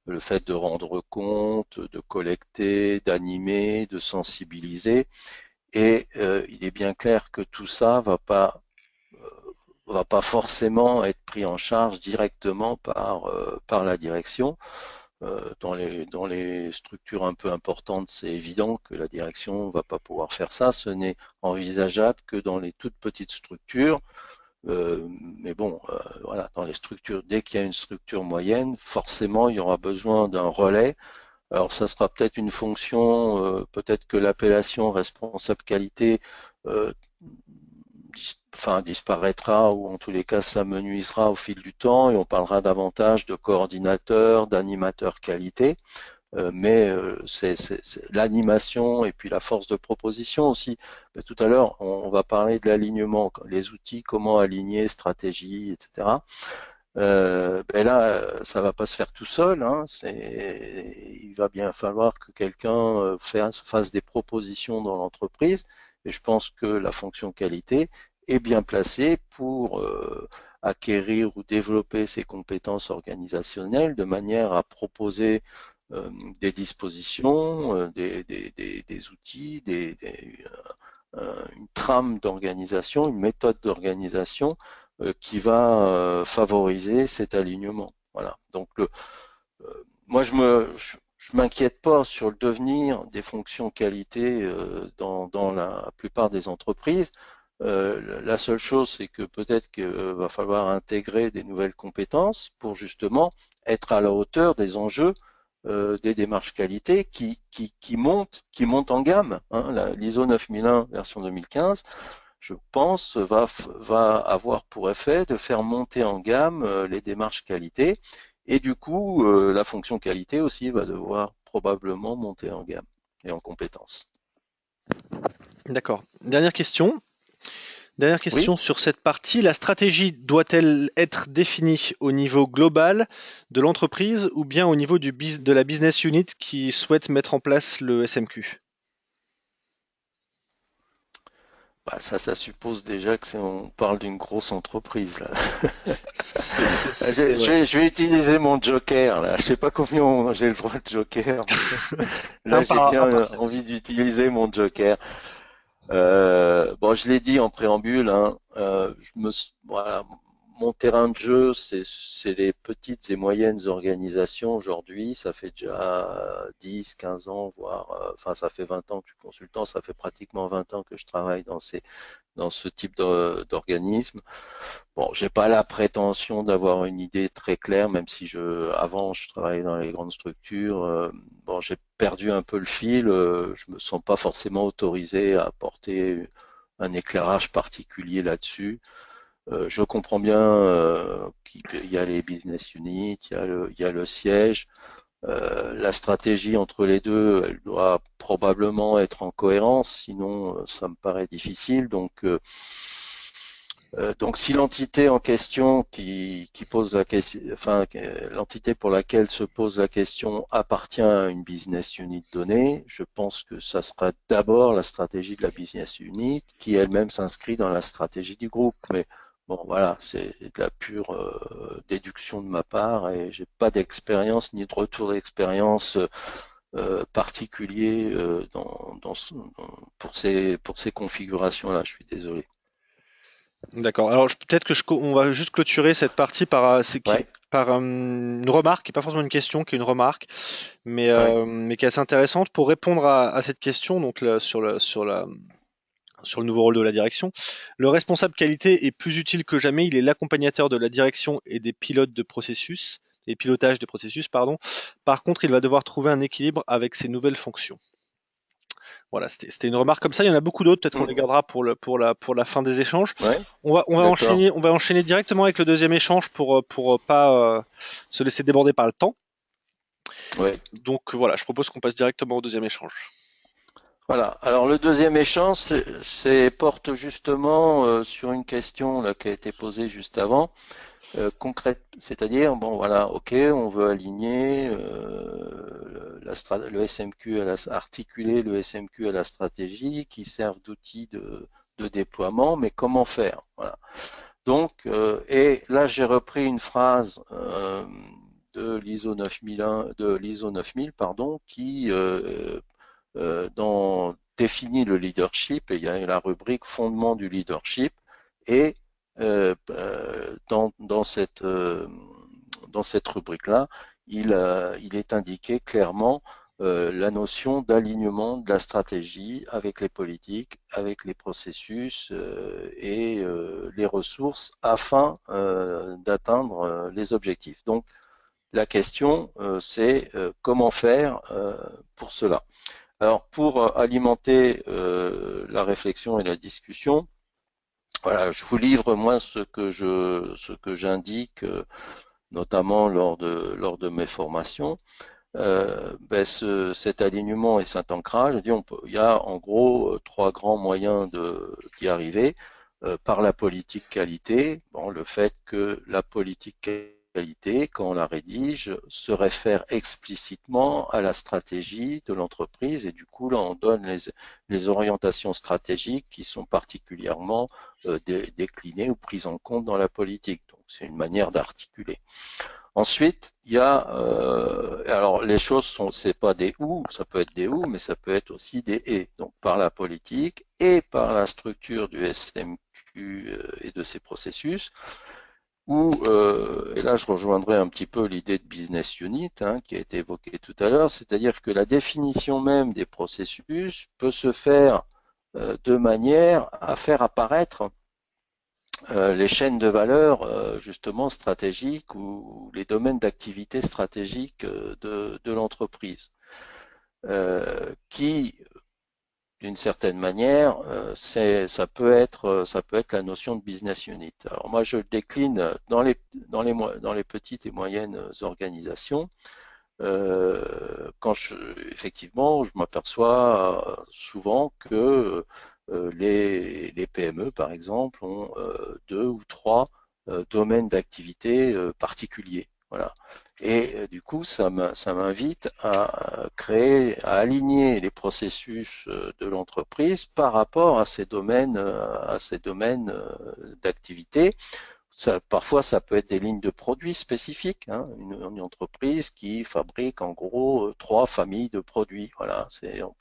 Le fait de rendre compte, de collecter, d'animer, de sensibiliser. Et il est bien clair que tout ça va pas forcément être pris en charge directement par la direction. Dans les structures un peu importantes, c'est évident que la direction ne va pas pouvoir faire ça. Ce n'est envisageable que dans les toutes petites structures. Mais bon, voilà, dans les structures, dès qu'il y a une structure moyenne, forcément, il y aura besoin d'un relais. Alors, ça sera peut-être une fonction, peut-être que l'appellation responsable qualité euh, disparaîtra ou en tous les cas s'amenuisera au fil du temps et on parlera davantage de coordinateur, d'animateur qualité. Mais c'est l'animation et puis la force de proposition aussi. Tout à l'heure, on va parler de l'alignement, les outils, comment aligner, stratégie, etc. Ça va pas se faire tout seul. Hein. Il va bien falloir que quelqu'un fasse des propositions dans l'entreprise. Et je pense que la fonction qualité est bien placée pour acquérir ou développer ses compétences organisationnelles de manière à proposer des dispositions, des outils, une trame d'organisation, une méthode d'organisation qui va favoriser cet alignement. Voilà. Donc moi je m'inquiète pas sur le devenir des fonctions qualité dans la plupart des entreprises. La seule chose, c'est que peut-être qu'il va falloir intégrer des nouvelles compétences pour justement être à la hauteur des enjeux des démarches qualité qui montent en gamme. Hein. L'ISO 9001 version 2015, je pense, va avoir pour effet de faire monter en gamme les démarches qualité. Et du coup, la fonction qualité aussi va devoir probablement monter en gamme et en compétences. D'accord. Dernière question. Dernière Oui. question sur cette partie. La stratégie doit-elle être définie au niveau global de l'entreprise ou bien au niveau de la business unit qui souhaite mettre en place le SMQ? Bah ça suppose déjà que on parle d'une grosse entreprise là. C'est vrai. Je vais utiliser mon joker là. Je sais pas combien j'ai le droit de joker. Là, j'ai Un par bien envie service. d'utiliser mon joker. Bon, je l'ai dit en préambule, hein, voilà, mon terrain de jeu, c'est les petites et moyennes organisations aujourd'hui. Ça fait déjà 10, 15 ans, voire, enfin, ça fait 20 ans que je suis consultant, ça fait pratiquement 20 ans que je travaille dans ce type d'organisme. Bon, j'ai pas la prétention d'avoir une idée très claire, même si avant, je travaillais dans les grandes structures. Bon, j'ai perdu un peu le fil. Je me sens pas forcément autorisé à apporter un éclairage particulier là-dessus. Je comprends bien qu'il y a les business units, il y a le siège. La stratégie entre les deux, elle doit probablement être en cohérence, sinon ça me paraît difficile. Donc si l'entité en question qui pose la question, enfin l'entité pour laquelle se pose la question appartient à une business unit donnée, je pense que ça sera d'abord la stratégie de la business unit qui elle-même s'inscrit dans la stratégie du groupe. Mais bon voilà, c'est de la pure déduction de ma part et j'ai pas d'expérience ni de retour d'expérience particulier pour ces configurations-là. Je suis désolé. D'accord. Alors peut-être que on va juste clôturer cette partie par, Ouais, par une remarque, qui n'est pas forcément une question, qui est une remarque, ouais. mais qui est assez intéressante pour répondre à cette question. Donc sur le nouveau rôle de la direction, le responsable qualité est plus utile que jamais. Il est l'accompagnateur de la direction et des pilotes de processus, et pilotage des processus, pardon. Par contre, il va devoir trouver un équilibre avec ses nouvelles fonctions. Voilà, c'était une remarque comme ça. Il y en a beaucoup d'autres. Peut-être qu'on les Mm. gardera pour la fin des échanges. Ouais, On d'accord. va enchaîner directement avec le deuxième échange pour pas se laisser déborder par le temps. Ouais. Donc voilà, je propose qu'on passe directement au deuxième échange. Voilà. Alors le deuxième échange porte justement sur une question là, qui a été posée juste avant, concrète, c'est-à-dire bon voilà, ok, on veut aligner le SMQ articuler le SMQ à la stratégie qui servent d'outil de déploiement, mais comment faire? Voilà. Donc et là j'ai repris une phrase de l'ISO 9001, de l'ISO 9000 pardon, qui définit le leadership et il y a la rubrique fondement du leadership et dans cette rubrique-là, il est indiqué clairement la notion d'alignement de la stratégie avec les politiques, avec les processus et les ressources afin d'atteindre les objectifs. Donc la question, c'est comment faire pour cela. Alors pour alimenter la réflexion et la discussion, voilà, je vous livre moi ce que j'indique notamment lors de mes formations. Cet alignement et cet ancrage, je dis, il y a en gros trois grands moyens d'y arriver. Par la politique qualité, bon, le fait que la politique qualité, quand on la rédige, se réfère explicitement à la stratégie de l'entreprise et du coup là on donne les orientations stratégiques qui sont particulièrement déclinées ou prises en compte dans la politique. Donc c'est une manière d'articuler. Ensuite, il y a, alors les choses sont, c'est pas des ou, ça peut être des ou, mais ça peut être aussi des et. Donc par la politique et par la structure du SMQ et de ses processus, et là je rejoindrai un petit peu l'idée de business unit qui a été évoquée tout à l'heure, c'est-à-dire que la définition même des processus peut se faire de manière à faire apparaître les chaînes de valeur justement stratégiques ou les domaines d'activité stratégiques de l'entreprise, qui d'une certaine manière, ça peut être la notion de business unit. Alors moi, je le décline dans les petites et moyennes organisations. Quand effectivement, je m'aperçois souvent que les PME, par exemple, ont deux ou trois domaines d'activité particuliers. Voilà. Et du coup, ça m'invite à créer, à aligner les processus de l'entreprise par rapport à ces domaines d'activité. Parfois, ça peut être des lignes de produits spécifiques. Une entreprise qui fabrique en gros trois familles de produits. Voilà, on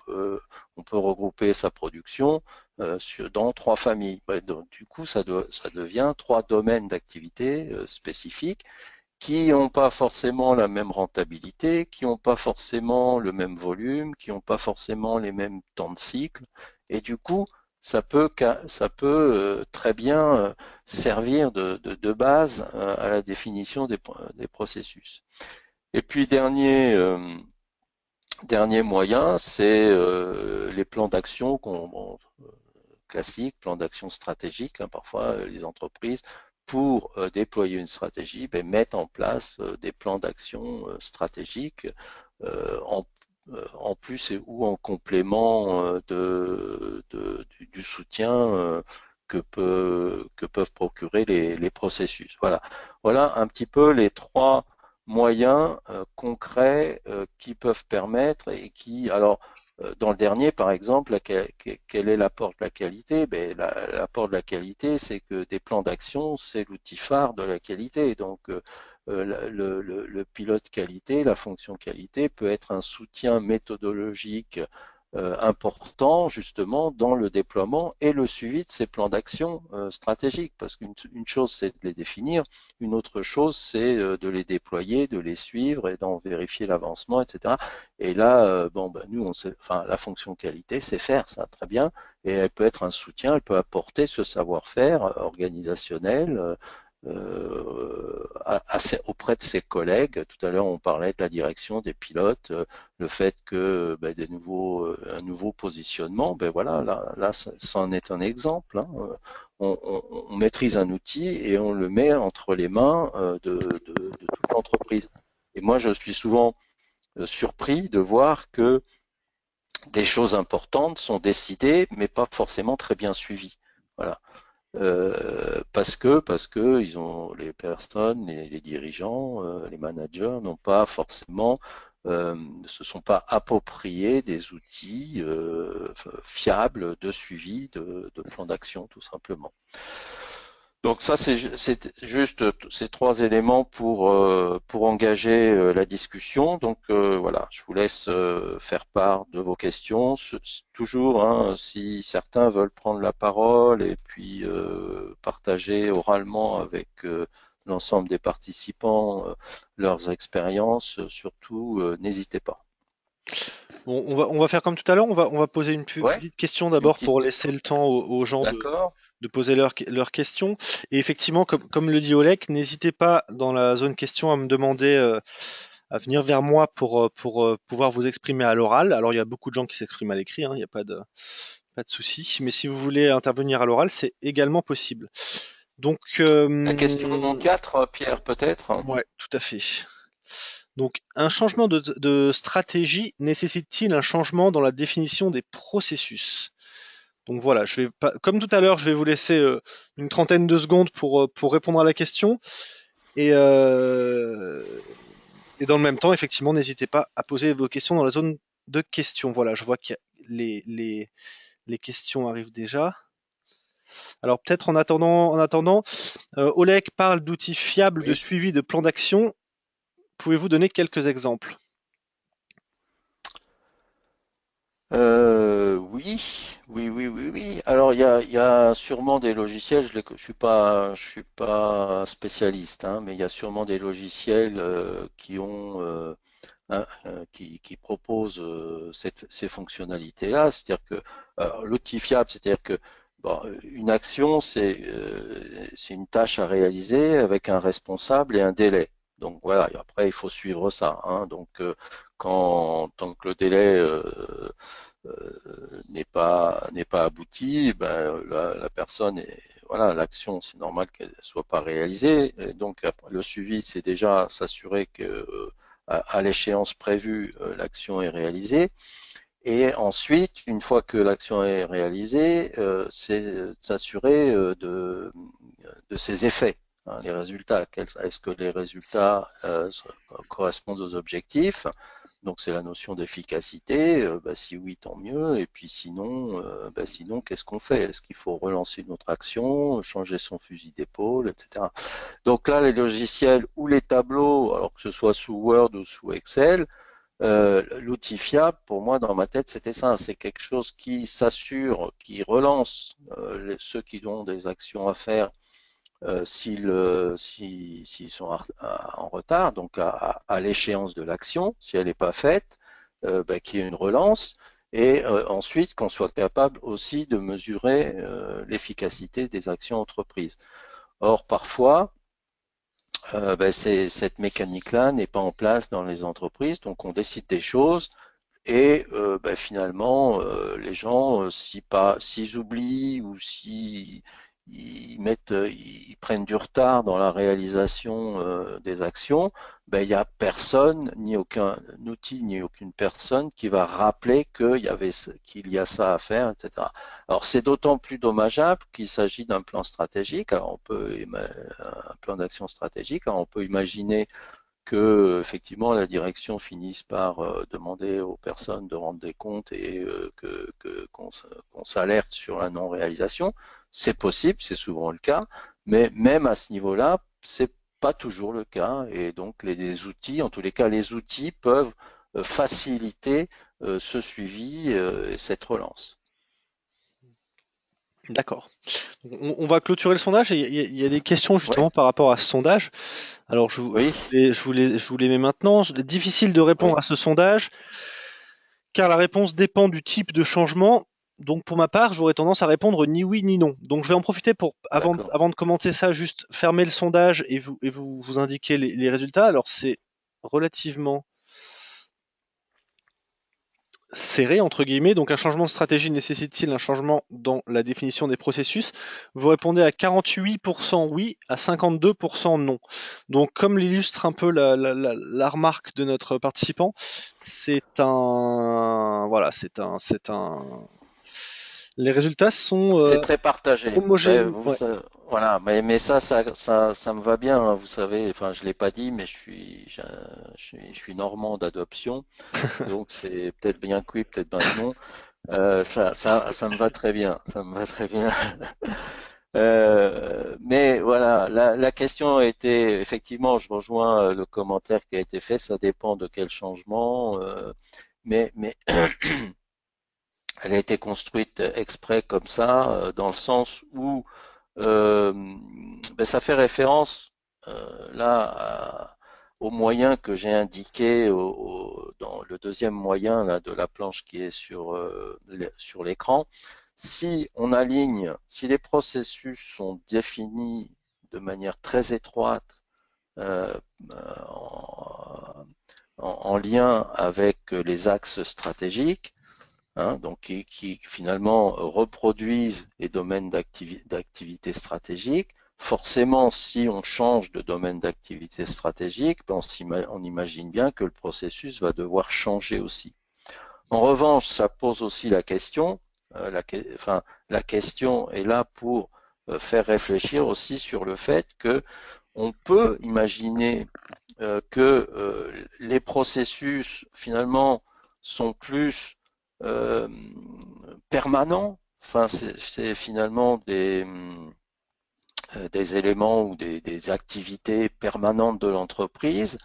peut regrouper sa production dans trois familles. Donc, du coup, ça devient trois domaines d'activité spécifiques qui n'ont pas forcément la même rentabilité, qui n'ont pas forcément le même volume, qui n'ont pas forcément les mêmes temps de cycle. Et du coup, ça peut très bien servir de base à la définition des processus. Et puis dernier moyen, c'est les plans d'action classiques, plans d'action stratégiques. Parfois, les entreprises, pour déployer une stratégie, mettent en place des plans d'action stratégiques en en plus ou en complément du soutien que peuvent procurer les processus. Voilà. Voilà un petit peu les trois moyens concrets qui peuvent permettre et qui, alors, dans le dernier, par exemple, quel est l'apport de la qualité? L'apport de la qualité, c'est que des plans d'action, c'est l'outil phare de la qualité. Donc, le pilote qualité, la fonction qualité peut être un soutien méthodologique important justement dans le déploiement et le suivi de ces plans d'action stratégiques. Parce qu'une chose, c'est de les définir, une autre chose, c'est de les déployer, de les suivre et d'en vérifier l'avancement, etc. Et là, nous, enfin, la fonction qualité, c'est faire ça très bien, et elle peut être un soutien, elle peut apporter ce savoir-faire organisationnel auprès de ses collègues. Tout à l'heure, on parlait de la direction des pilotes, le fait que un nouveau positionnement, voilà, là, ça en est un exemple. On maîtrise un outil et on le met entre les mains de toute l'entreprise. Et moi, je suis souvent surpris de voir que des choses importantes sont décidées, mais pas forcément très bien suivies. Voilà. Parce que les personnes, les dirigeants, les managers n'ont pas forcément ne se sont pas appropriés des outils fiables de suivi de plan d'action tout simplement. Donc ça, c'est juste ces trois éléments pour engager la discussion. Donc voilà, je vous laisse faire part de vos questions. Toujours, si certains veulent prendre la parole et puis partager oralement avec l'ensemble des participants leurs expériences, surtout n'hésitez pas. Bon, on va faire comme tout à l'heure, on va poser une Ouais, petite question une d'abord petite pour laisser question. le temps aux gens D'accord. de poser leurs questions. Et effectivement, comme le dit Olek, n'hésitez pas dans la zone question à me demander, à venir vers moi pour pouvoir vous exprimer à l'oral. Alors il y a beaucoup de gens qui s'expriment à l'écrit, il n'y a pas de souci. Mais si vous voulez intervenir à l'oral, c'est également possible. Donc, La question 4, Pierre, peut-être? ouais, tout à fait. Donc, un changement de stratégie nécessite-t-il un changement dans la définition des processus? Donc voilà, je vais pas, comme tout à l'heure, je vais vous laisser une trentaine de secondes pour répondre à la question. Et, euh, et dans le même temps, effectivement, n'hésitez pas à poser vos questions dans la zone de questions. Voilà, je vois que les questions arrivent déjà. Alors peut-être en attendant, Oleg parle d'outils fiables de Oui. suivi de plans d'action. Pouvez-vous donner quelques exemples? Oui. Alors il y a sûrement des logiciels. Je suis pas spécialiste, hein, mais il y a sûrement des logiciels qui ont qui proposent ces fonctionnalités-là. C'est-à-dire que l'outil fiable, c'est-à-dire que bon, une action, c'est une tâche à réaliser avec un responsable et un délai. Donc voilà, et après il faut suivre ça, hein. Donc tant que le délai n'est pas abouti, ben la personne est voilà, l'action, c'est normal qu'elle ne soit pas réalisée. Et donc le suivi, c'est déjà s'assurer que à l'échéance prévue, l'action est réalisée. Et ensuite, une fois que l'action est réalisée, c'est s'assurer de ses effets, hein, les résultats. Est-ce que les résultats correspondent aux objectifs? Donc c'est la notion d'efficacité. Bah, si oui, tant mieux. Et puis sinon, sinon, qu'est-ce qu'on fait? Est-ce qu'il faut relancer une autre action, changer son fusil d'épaule, etc. Donc là, les logiciels ou les tableaux, alors que ce soit sous Word ou sous Excel, l'outil fiable, pour moi, dans ma tête, c'était ça. C'est quelque chose qui s'assure, qui relance ceux qui ont des actions à faire s'ils sont en retard, donc à l'échéance de l'action, si elle n'est pas faite, qu'il y ait une relance. Et ensuite, qu'on soit capable aussi de mesurer l'efficacité des actions entreprises. Or, parfois, cette mécanique-là n'est pas en place dans les entreprises, donc on décide des choses et finalement les gens, s'ils oublient ou si ils prennent du retard dans la réalisation des actions, il n'y a personne, ni aucun outil, ni aucune personne qui va rappeler qu'il y a ça à faire, etc. Alors c'est d'autant plus dommageable qu'il s'agit d'un plan stratégique. Alors un plan d'action stratégique. Alors on peut imaginer que effectivement la direction finisse par demander aux personnes de rendre des comptes et qu'on s'alerte sur la non-réalisation. C'est possible, c'est souvent le cas, mais même à ce niveau-là, c'est pas toujours le cas. Et donc les outils, en tous les cas, les outils peuvent faciliter ce suivi et cette relance. D'accord. On va clôturer le sondage et il y a des questions Oui, justement par rapport à ce sondage. Alors oui, je vous les mets maintenant. Difficile de oui, répondre à ce sondage car la réponse dépend du type de changement. Donc pour ma part, j'aurais tendance à répondre ni oui ni non. Donc je vais en profiter pour, d'accord. avant de commenter ça, juste fermer le sondage et vous indiquer les résultats. Alors c'est relativement serré entre guillemets. Donc un changement de stratégie nécessite-t-il un changement dans la définition des processus? Vous répondez à 48% oui, à 52% non. Donc comme l'illustre un peu la remarque de notre participant, c'est un voilà, c'est un les résultats sont C'est très partagé. homogènes. Ouais. Voilà, mais ça me va bien, hein, vous savez. Enfin, je l'ai pas dit, mais je suis normand d'adoption, donc c'est peut-être bien que oui, peut-être bien que non. Ça me va très bien, ça me va très bien. Mais voilà, la question a été, effectivement, je rejoins le commentaire qui a été fait. Ça dépend de quel changement, mais elle a été construite exprès comme ça, dans le sens où euh, ça fait référence aux moyens que j'ai indiqués dans le deuxième moyen là, de la planche qui est sur l'écran. Si les processus sont définis de manière très étroite euh, en, en lien avec les axes stratégiques, hein, donc qui finalement reproduisent les domaines d'activité stratégique. Forcément, si on change de domaine d'activité stratégique, on imagine bien que le processus va devoir changer aussi. En revanche, ça pose aussi la question, la question est là pour faire réfléchir aussi sur le fait que on peut imaginer les processus finalement sont plus euh, permanents. Enfin, c'est finalement des éléments ou des activités permanentes de l'entreprise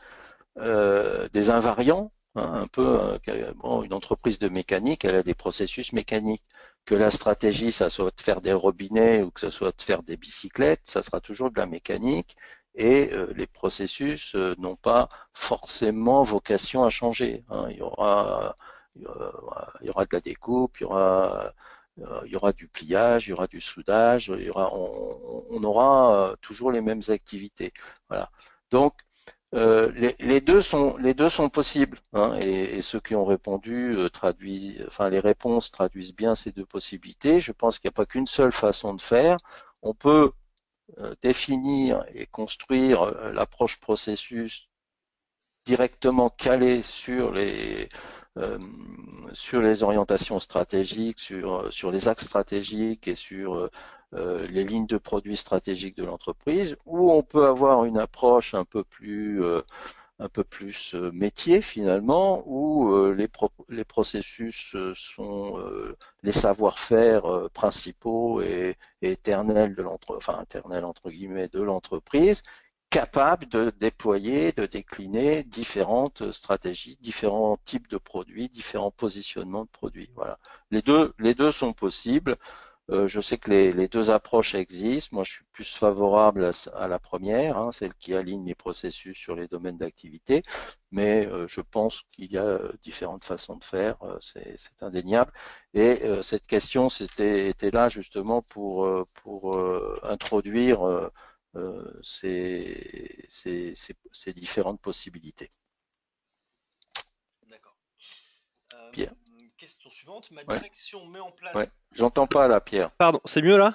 des invariants, hein, un peu, bon, une entreprise de mécanique, elle a des processus mécaniques. Que la stratégie, ça soit de faire des robinets ou que ce soit de faire des bicyclettes, ça sera toujours de la mécanique et les processus n'ont pas forcément vocation à changer, hein. Il y aura de la découpe, il y aura du pliage, il y aura du soudage, on aura toujours les mêmes activités. Voilà. Donc, les deux sont possibles, hein, et ceux qui ont répondu enfin les réponses traduisent bien ces deux possibilités. Je pense qu'il n'y a pas qu'une seule façon de faire. On peut définir et construire l'approche processus directement calée euh, sur les orientations stratégiques, sur les axes stratégiques et sur les lignes de produits stratégiques de l'entreprise, ou on peut avoir une approche un peu plus métier finalement, où les processus sont les savoir-faire principaux et éternels enfin éternels entre guillemets de l'entreprise, capables de déployer, de décliner différentes stratégies, différents types de produits, différents positionnements de produits. Voilà. Les deux sont possibles. Je sais que les deux approches existent. Moi, je suis plus favorable à la première, hein, celle qui aligne les processus sur les domaines d'activité. Mais je pense qu'il y a différentes façons de faire. C'est indéniable. Et cette question était là justement pour introduire ces différentes possibilités. D'accord. Pierre. Question suivante. Ma Ouais, direction met en place. ouais. J'entends pas là, Pierre. Pardon, c'est mieux là?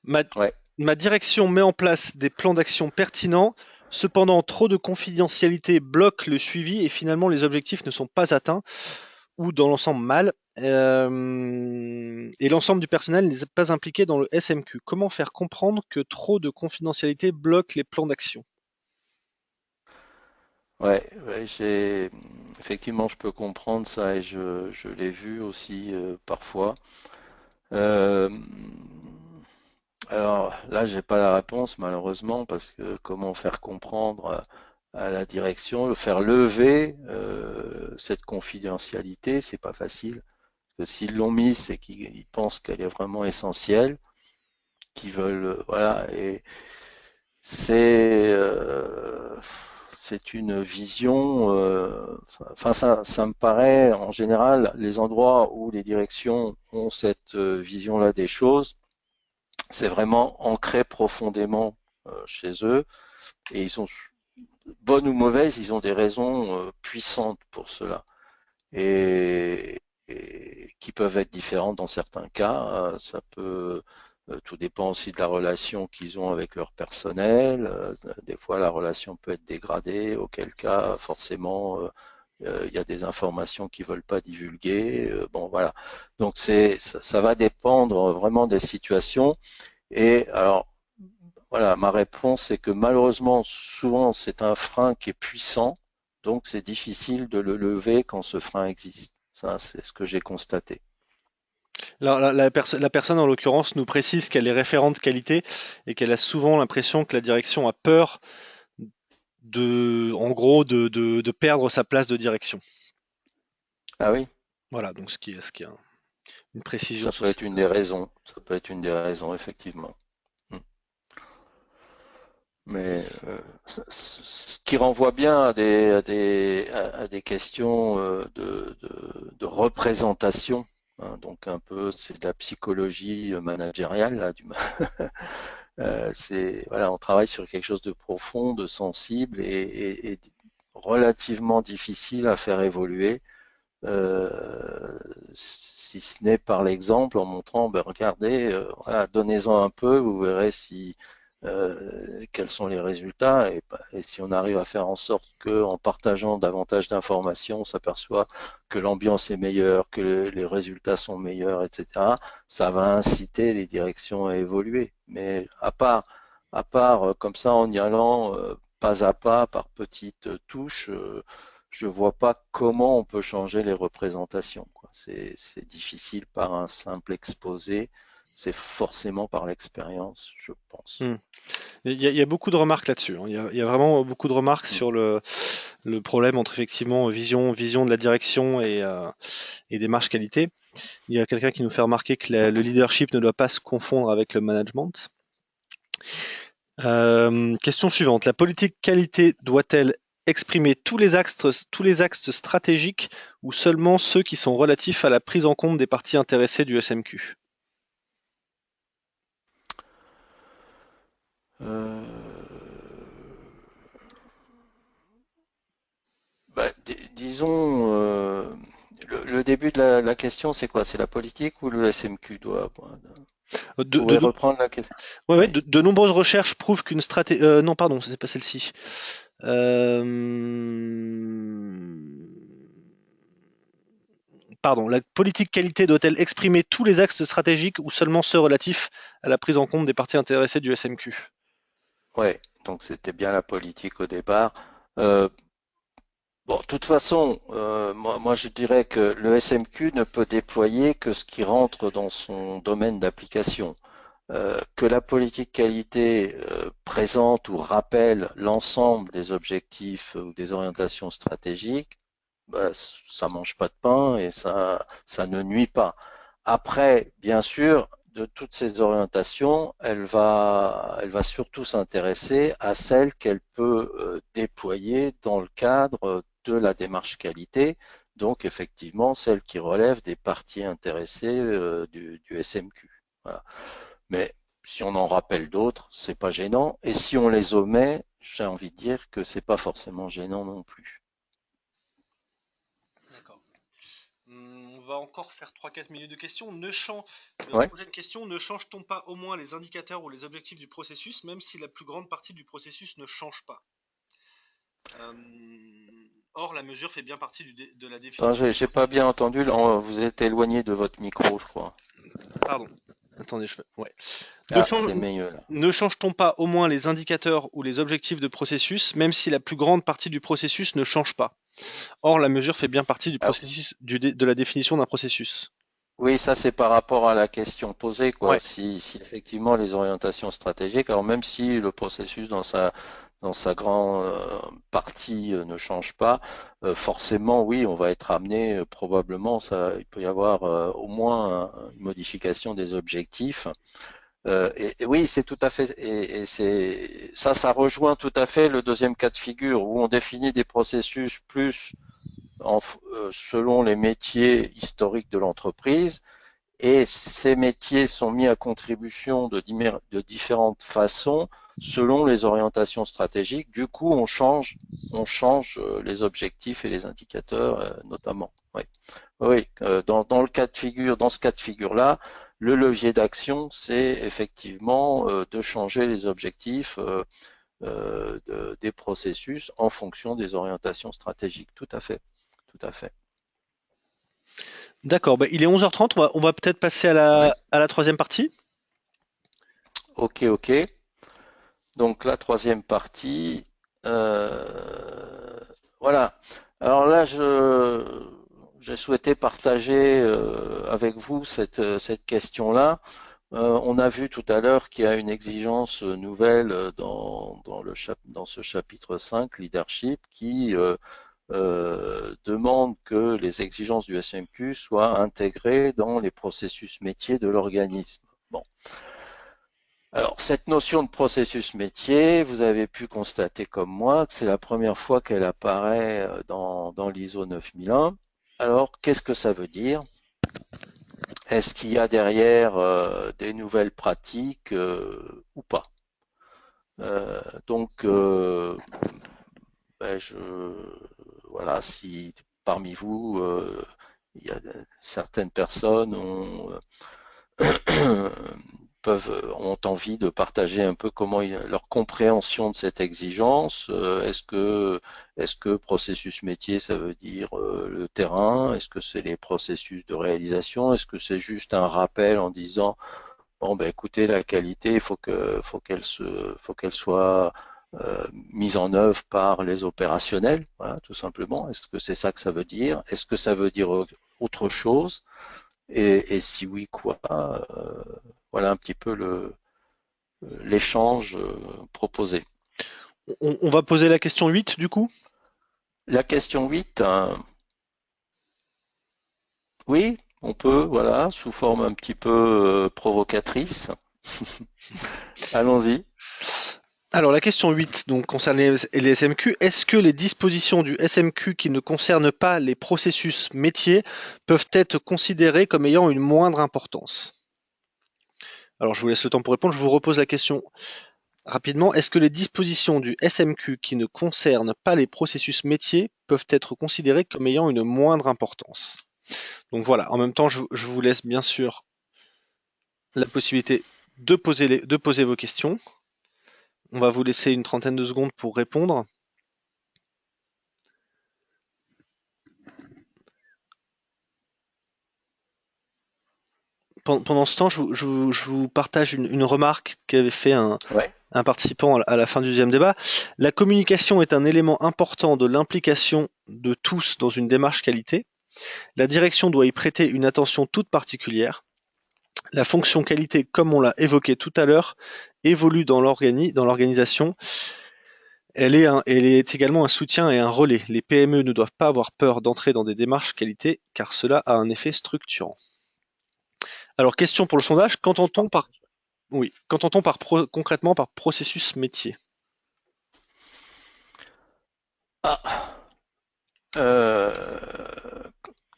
Ma, Ouais. ma direction met en place des plans d'action pertinents. Cependant, trop de confidentialité bloque le suivi et finalement les objectifs ne sont pas atteints ou dans l'ensemble mal. Et l'ensemble du personnel n'est pas impliqué dans le SMQ. Comment faire comprendre que trop de confidentialité bloque les plans d'action? Ouais, ouais, effectivement, je peux comprendre ça et je l'ai vu aussi parfois. Euh, alors là, j'ai pas la réponse malheureusement parce que comment faire comprendre à la direction, le faire lever cette confidentialité, c'est pas facile. Parce que s'ils l'ont mise, c'est qu'ils pensent qu'elle est vraiment essentielle, qu'ils veulent, voilà, et c'est euh, c'est une vision. Enfin, ça me paraît en général les endroits où les directions ont cette vision-là des choses, c'est vraiment ancré profondément chez eux et ils ont bonnes ou mauvaises, ils ont des raisons puissantes pour cela et qui peuvent être différentes dans certains cas. Ça peut tout dépend aussi de la relation qu'ils ont avec leur personnel. Des fois, la relation peut être dégradée, auquel cas, forcément, il y a des informations qu'ils veulent pas divulguer. Bon, voilà. Donc, ça va dépendre vraiment des situations. Et alors, voilà, ma réponse, c'est que malheureusement, souvent, c'est un frein qui est puissant, donc c'est difficile de le lever quand ce frein existe. Ça, c'est ce que j'ai constaté. La personne, en l'occurrence, nous précise qu'elle est référente qualité et qu'elle a souvent l'impression que la direction a peur en gros, de perdre sa place de direction. Ah oui, Voilà, donc ce qui est une précision ça sur peut être cette. une des raisons. Ça peut être une des raisons, effectivement. Hmm. Mais ce qui renvoie bien à des questions de représentation, hein. Donc un peu, c'est de la psychologie managériale là, voilà, on travaille sur quelque chose de profond, de sensible et relativement difficile à faire évoluer, si ce n'est par l'exemple, en montrant, ben regardez, voilà, donnez-en un peu, vous verrez quels sont les résultats et si on arrive à faire en sorte que, en partageant davantage d'informations, on s'aperçoit que l'ambiance est meilleure, que les résultats sont meilleurs, etc. Ça va inciter les directions à évoluer. Mais à part comme ça en y allant pas à pas, par petites touches, je vois pas comment on peut changer les représentations, quoi. C'est difficile par un simple exposé c'est forcément par l'expérience, je pense. Hmm. Il y a beaucoup de remarques là-dessus, hein. Il y a vraiment beaucoup de remarques Mm. sur le problème entre effectivement vision de la direction et démarche qualité. Il y a quelqu'un qui nous fait remarquer que le leadership ne doit pas se confondre avec le management. Question suivante. La politique qualité doit-elle exprimer tous les axes stratégiques ou seulement ceux qui sont relatifs à la prise en compte des parties intéressées du SMQ? Euh, Bah, disons, le début de la question, c'est quoi? C'est la politique ou le SMQ doit. De, Vous pouvez de, reprendre la question? ouais, ouais, Oui. de nombreuses recherches prouvent qu'une stratégie. Non, pardon, c'est pas celle-ci. Euh, Pardon, la politique qualité doit-elle exprimer tous les axes stratégiques ou seulement ceux relatifs à la prise en compte des parties intéressées du SMQ? Ouais, donc c'était bien la politique au départ. Euh, bon, de toute façon, moi je dirais que le SMQ ne peut déployer que ce qui rentre dans son domaine d'application. Que la politique qualité présente ou rappelle l'ensemble des objectifs ou des orientations stratégiques, bah, ça mange pas de pain et ça ne nuit pas. Après, bien sûr, de toutes ces orientations, elle va surtout s'intéresser à celles qu'elle peut déployer dans le cadre de la démarche qualité, donc effectivement celles qui relèvent des parties intéressées du SMQ. Voilà. Mais si on en rappelle d'autres, c'est pas gênant. Et si on les omet, j'ai envie de dire que c'est pas forcément gênant non plus. D'accord. On va encore faire 3-4 minutes de questions. Ouais. Prochaine question, ne change-t-on pas au moins les indicateurs ou les objectifs du processus, même si la plus grande partie du processus ne change pas? Or, la mesure fait bien partie de la Attends, définition du j'ai pas processus. bien entendu. Vous êtes éloigné de votre micro, je crois. Pardon. Attendez, ouais. Ne, Ah, change- c'est mieux là. ne change-t-on pas au moins les indicateurs ou les objectifs de processus, même si la plus grande partie du processus ne change pas? Or, la mesure fait bien partie du Ah, processus, de la définition d'un processus. oui, ça c'est par rapport à la question posée, quoi. Ouais. Si effectivement les orientations stratégiques, alors même si le processus dans sa grande partie ne change pas, forcément, oui, on va être amené, probablement, il peut y avoir au moins une modification des objectifs. Et oui, c'est tout à fait, et c'est ça rejoint tout à fait le deuxième cas de figure où on définit des processus plus selon les métiers historiques de l'entreprise, et ces métiers sont mis à contribution de différentes façons selon les orientations stratégiques. Du coup, on change les objectifs et les indicateurs, notamment. Oui, oui. Dans le cas de figure, dans ce cas de figure-là, le levier d'action, c'est effectivement de changer les objectifs des processus en fonction des orientations stratégiques. Tout à fait, tout à fait. D'accord, bah, il est 11h30, on va peut-être passer à Oui. la troisième partie. Ok, ok. Donc la troisième partie, euh, voilà. Alors là, j'ai souhaité partager avec vous cette question-là. On a vu tout à l'heure qu'il y a une exigence nouvelle dans ce chapitre 5, leadership, qui demande que les exigences du SMQ soient intégrées dans les processus métiers de l'organisme. Bon. Alors, cette notion de processus métier, vous avez pu constater comme moi que c'est la première fois qu'elle apparaît dans l'ISO 9001. Alors, qu'est-ce que ça veut dire? Est-ce qu'il y a derrière des nouvelles pratiques ou pas? Donc, ben, voilà, si parmi vous, il y a certaines personnes ont envie de partager un peu leur compréhension de cette exigence. Est-ce que processus métier, ça veut dire le terrain? Est-ce que c'est les processus de réalisation? Est-ce que c'est juste un rappel en disant bon ben écoutez, la qualité, faut qu'elle soit mise en œuvre par les opérationnels, voilà, tout simplement. Est-ce que c'est ça que ça veut dire? Est-ce que ça veut dire autre chose? et si oui, quoi? Voilà un petit peu l'échange proposé. On va poser la question 8 du coup. La question 8, oui, on peut, voilà, sous forme un petit peu provocatrice. Allons-y. Alors la question 8 donc, concerne les SMQ. Est-ce que les dispositions du SMQ qui ne concernent pas les processus métiers peuvent être considérées comme ayant une moindre importance? Alors je vous laisse le temps pour répondre, je vous repose la question rapidement. Est-ce que les dispositions du SMQ qui ne concernent pas les processus métiers peuvent être considérées comme ayant une moindre importance? Donc voilà, en même temps, je vous laisse bien sûr la possibilité de poser vos questions. On va vous laisser une trentaine de secondes pour répondre. Pendant ce temps, je vous partage une remarque qu'avait fait Ouais. un participant à la fin du deuxième débat. La communication est un élément important de l'implication de tous dans une démarche qualité. La direction doit y prêter une attention toute particulière. La fonction qualité, comme on l'a évoqué tout à l'heure, évolue dans l'organisation. Elle est également un soutien et un relais. Les PME ne doivent pas avoir peur d'entrer dans des démarches qualité, car cela a un effet structurant. Alors, question pour le sondage, qu'entend-on par, oui, qu'entend-on par concrètement par processus métier? Ah, euh,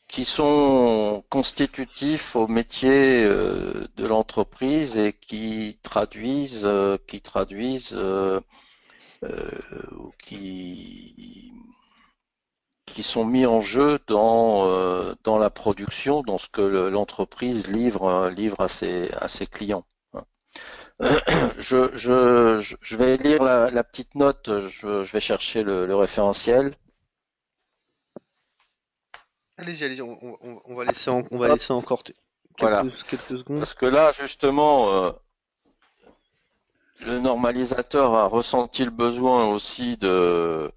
qui sont constitutifs au métier de l'entreprise et ou qui sont mis en jeu dans la production, dans ce que l'entreprise livre à ses clients. Je vais lire la petite note, je vais chercher le référentiel. Allez-y, allez-y, on va laisser, on va Hop, laisser encore voilà. quelques secondes. Parce que là, justement, le normalisateur a ressenti le besoin aussi de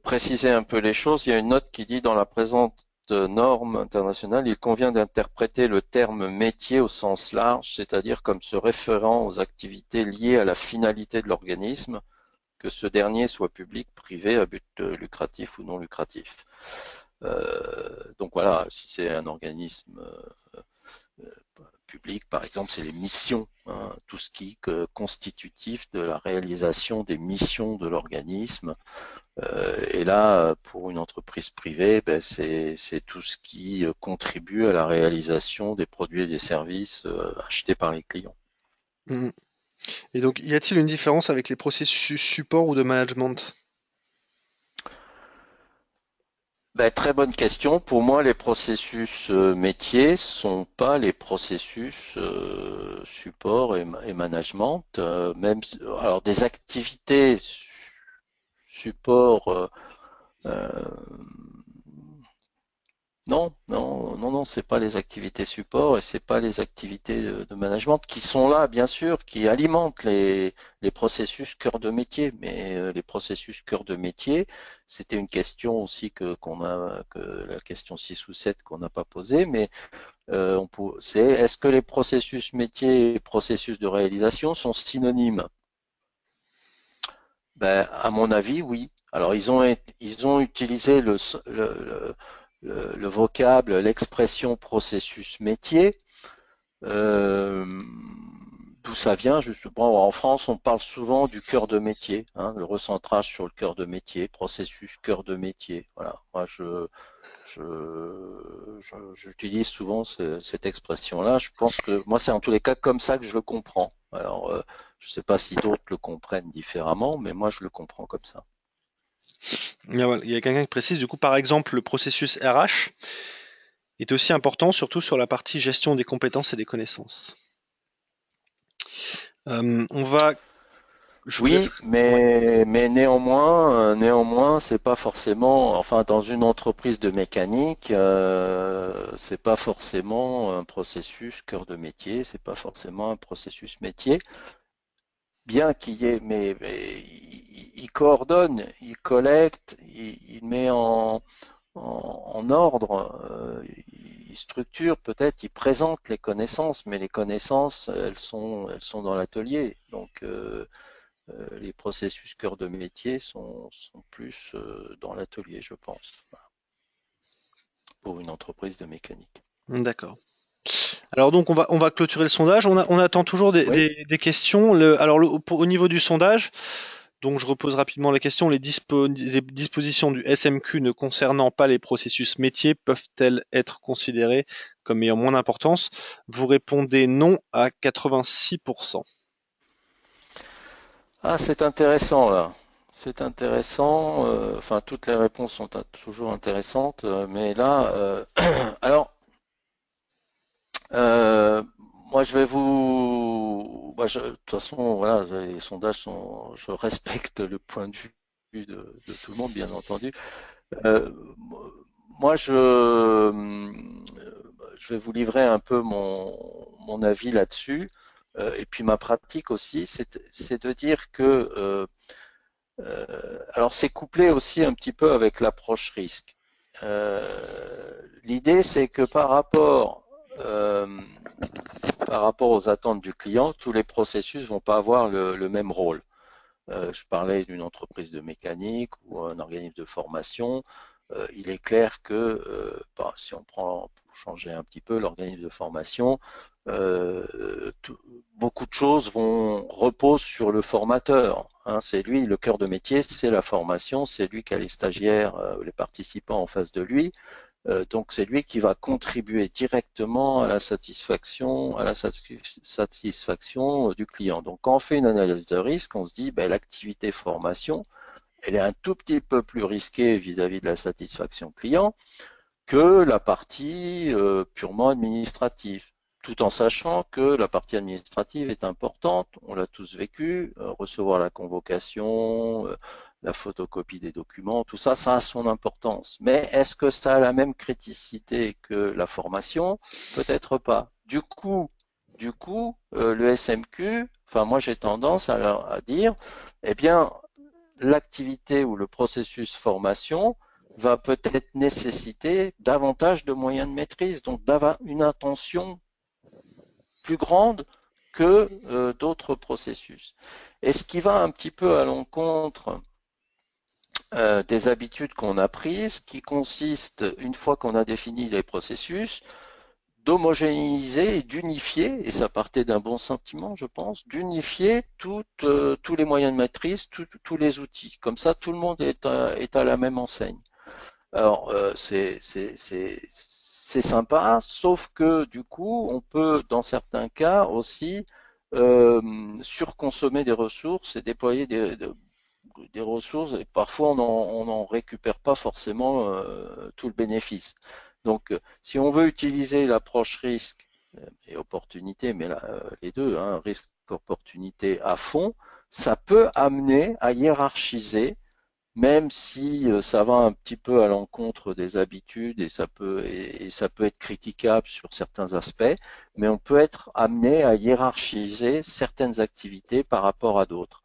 préciser un peu les choses. Il y a une note qui dit dans la présente norme internationale, il convient d'interpréter le terme métier au sens large, c'est-à-dire comme se référant aux activités liées à la finalité de l'organisme, que ce dernier soit public, privé, à but lucratif ou non lucratif. Donc voilà, si c'est un organisme public, par exemple, c'est les missions, hein, tout ce qui est constitutif de la réalisation des missions de l'organisme. Et là, pour une entreprise privée, ben, c'est tout ce qui contribue à la réalisation des produits et des services achetés par les clients. Mhm. Et donc, y a-t-il une différence avec les processus support ou de management? Ben, très bonne question. Pour moi, les processus métiers sont pas les processus support et management. Alors des activités support. Euh, non, c'est pas les activités support et c'est pas les activités de management qui sont là, bien sûr, qui alimentent les processus cœur de métier. Mais les processus cœur de métier, c'était une question aussi que la question 6 ou 7 qu'on n'a pas posée, mais c'est est-ce que les processus métiers et processus de réalisation sont synonymes? Ben, à mon avis, oui. Alors, ils ont utilisé le vocable, l'expression processus métier. Euh, D'où ça vient, justement, en France, on parle souvent du cœur de métier, hein, le recentrage sur le cœur de métier, processus cœur de métier. Voilà. Moi, j'utilise souvent cette expression-là. Je pense que moi, c'est en tous les cas comme ça que je le comprends. Alors, je ne sais pas si d'autres le comprennent différemment, mais moi, je le comprends comme ça. Il y a quelqu'un qui précise, du coup, par exemple, le processus RH est aussi important, surtout sur la partie gestion des compétences et des connaissances. On va, je vous laisse. Oui, Ouais. mais néanmoins, c'est pas forcément, enfin, dans une entreprise de mécanique, c'est pas forcément un processus cœur de métier, c'est pas forcément un processus métier, bien qu'il y ait, il coordonne, il collecte, il met en ordre, ils structurent peut-être, ils présentent les connaissances, mais les connaissances, elles sont dans l'atelier. Donc, les processus cœur de métier sont plus dans l'atelier, je pense, pour une entreprise de mécanique. D'accord. Alors donc on va clôturer le sondage. On attend toujours Oui. des questions. Au niveau du sondage, donc je repose rapidement la question. Les dispositions du SMQ ne concernant pas les processus métiers peuvent-elles être considérées comme ayant moins d'importance? Vous répondez non à 86%. Ah, c'est intéressant là. C'est intéressant. Enfin, toutes les réponses sont toujours intéressantes, mais là, alors, euh, moi, je vais vous. De toute façon, voilà, les sondages sont. Je respecte le point de vue de tout le monde, bien entendu. Euh, moi, je vais vous livrer un peu mon avis là-dessus. Et puis ma pratique aussi, c'est de dire que alors c'est couplé aussi un petit peu avec l'approche risque. L'idée c'est que euh, par rapport aux attentes du client, tous les processus vont pas avoir le même rôle. Je parlais d'une entreprise de mécanique ou un organisme de formation. Il est clair que si on prend pour changer un petit peu l'organisme de formation, beaucoup de choses reposent sur le formateur. Hein, c'est lui le cœur de métier, c'est la formation, c'est lui qui a les stagiaires, les participants en face de lui. Donc c'est lui qui va contribuer directement à la satisfaction du client. Donc quand on fait une analyse de risque, on se dit ben, l'activité formation, elle est un tout petit peu plus risquée vis-à-vis de la satisfaction client que la partie purement administrative, tout en sachant que la partie administrative est importante, on l'a tous vécu, recevoir la convocation, la photocopie des documents, tout ça, ça a son importance. Mais est-ce que ça a la même criticité que la formation? Peut-être pas. Le SMQ, enfin moi j'ai tendance à dire, eh bien, l'activité ou le processus formation va peut-être nécessiter davantage de moyens de maîtrise, donc d'avoir une attention plus grande que d'autres processus. Et ce qui va un petit peu à l'encontre des habitudes qu'on a prises, qui consiste, une fois qu'on a défini les processus, d'homogénéiser et d'unifier, et ça partait d'un bon sentiment, je pense, d'unifier tous les moyens de maîtrise, tous les outils. Comme ça, tout le monde est à la même enseigne. Alors, c'est sympa, sauf que du coup, on peut, dans certains cas aussi, euh, surconsommer des ressources et déployer des ressources, et parfois on n'en récupère pas forcément tout le bénéfice. Donc, si on veut utiliser l'approche risque et opportunité, mais là, les deux, hein, risque-opportunité à fond, ça peut amener à hiérarchiser même si ça va un petit peu à l'encontre des habitudes et ça peut être critiquable sur certains aspects, mais on peut être amené à hiérarchiser certaines activités par rapport à d'autres.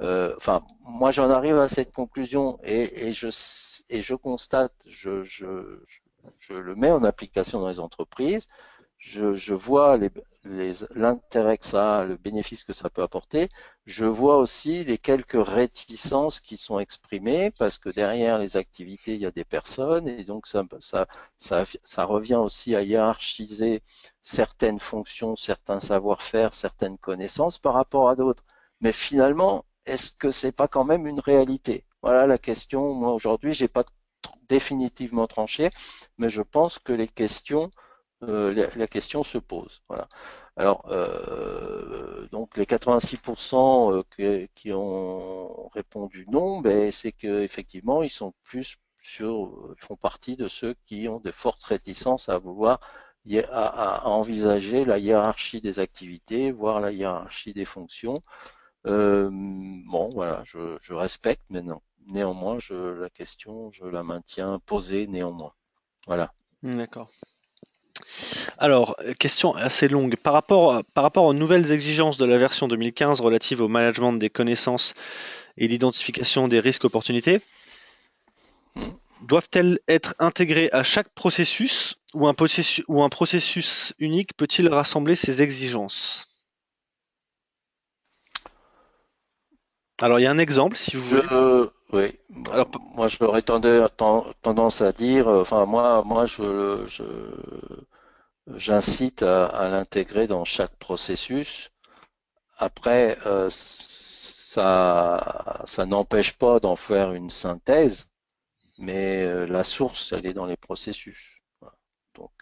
Enfin, moi j'en arrive à cette conclusion et je constate, je le mets en application dans les entreprises, je vois l'intérêt que ça a, le bénéfice que ça peut apporter. Je vois aussi les quelques réticences qui sont exprimées parce que derrière les activités, il y a des personnes et donc ça revient aussi à hiérarchiser certaines fonctions, certains savoir-faire, certaines connaissances par rapport à d'autres. Mais finalement, est-ce que c'est pas quand même une réalité? Voilà la question. Moi aujourd'hui, j'ai pas définitivement tranché, mais je pense que la question se pose. Voilà. Alors, donc les 86% qui ont répondu non, ben, c'est qu'effectivement, ils sont plus font partie de ceux qui ont de fortes réticences à vouloir à envisager la hiérarchie des activités, voire la hiérarchie des fonctions. Bon, voilà, je respecte, mais non. Néanmoins, la question, je la maintiens posée néanmoins. Voilà. D'accord. Alors, question assez longue. Par rapport aux nouvelles exigences de la version 2015 relative au management des connaissances et l'identification des risques opportunités, doivent-elles être intégrées à chaque processus ou un processus unique peut-il rassembler ces exigences? Alors, il y a un exemple, si vous voulez. Oui, Alors, moi j'aurais tendance à dire, enfin j'incite à l'intégrer dans chaque processus. Après, ça n'empêche pas d'en faire une synthèse, mais la source, elle est dans les processus. Voilà. Donc,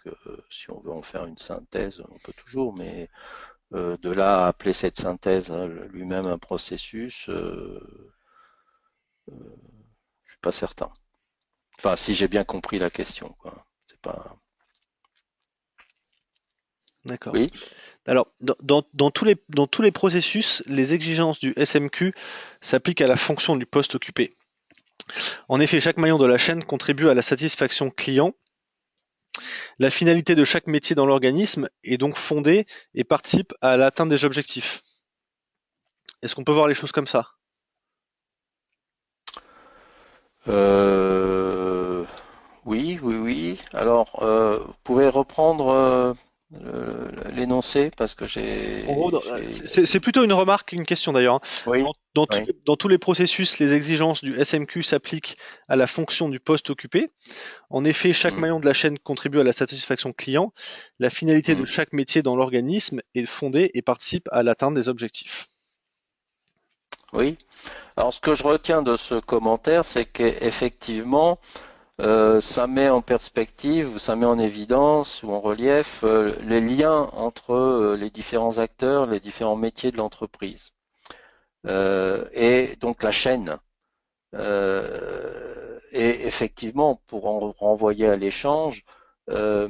si on veut en faire une synthèse, on peut toujours, mais de là à appeler cette synthèse lui-même un processus, je suis pas certain. Enfin, si j'ai bien compris la question, quoi. C'est pas. d'accord. Oui. Alors, dans tous les processus, les exigences du SMQ s'appliquent à la fonction du poste occupé. En effet, chaque maillon de la chaîne contribue à la satisfaction client. La finalité de chaque métier dans l'organisme est donc fondée et participe à l'atteinte des objectifs. Est-ce qu'on peut voir les choses comme ça? Euh, oui, oui, oui. Alors, vous pouvez reprendre l'énoncé parce que En gros, j'ai. c'est plutôt une remarque qu'une question d'ailleurs, hein. Oui, Dans oui. dans tous les processus, les exigences du SMQ s'appliquent à la fonction du poste occupé. En effet, chaque Mm, maillon de la chaîne contribue à la satisfaction client. La finalité de mm. chaque métier dans l'organisme est fondée et participe à l'atteinte des objectifs. Oui. Alors, ce que je retiens de ce commentaire, c'est qu'effectivement, ça met en perspective, ou ça met en évidence ou en relief les liens entre les différents acteurs, les différents métiers de l'entreprise. Et donc la chaîne. Et effectivement, pour en renvoyer à l'échange, euh,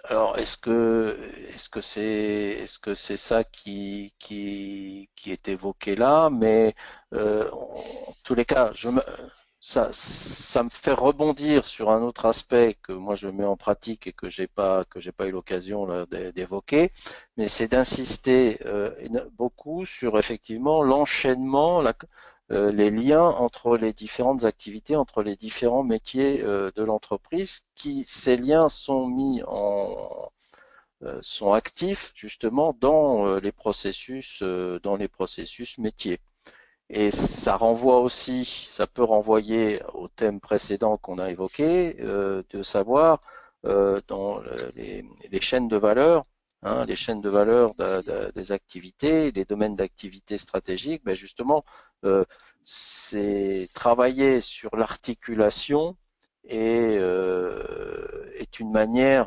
alors est-ce que c'est ça qui est évoqué là, mais en tous les cas, ça me fait rebondir sur un autre aspect que moi je mets en pratique et que j'ai pas eu l'occasion là, d'évoquer, mais c'est d'insister beaucoup sur effectivement l'enchaînement, les liens entre les différentes activités, entre les différents métiers de l'entreprise, qui ces liens sont actifs justement dans les processus métiers. Et ça peut renvoyer au thème précédent qu'on a évoqué, de savoir dans les chaînes de valeur, hein, les chaînes de valeur des activités, les domaines d'activité stratégiques, ben justement, c'est travailler sur l'articulation et est une manière,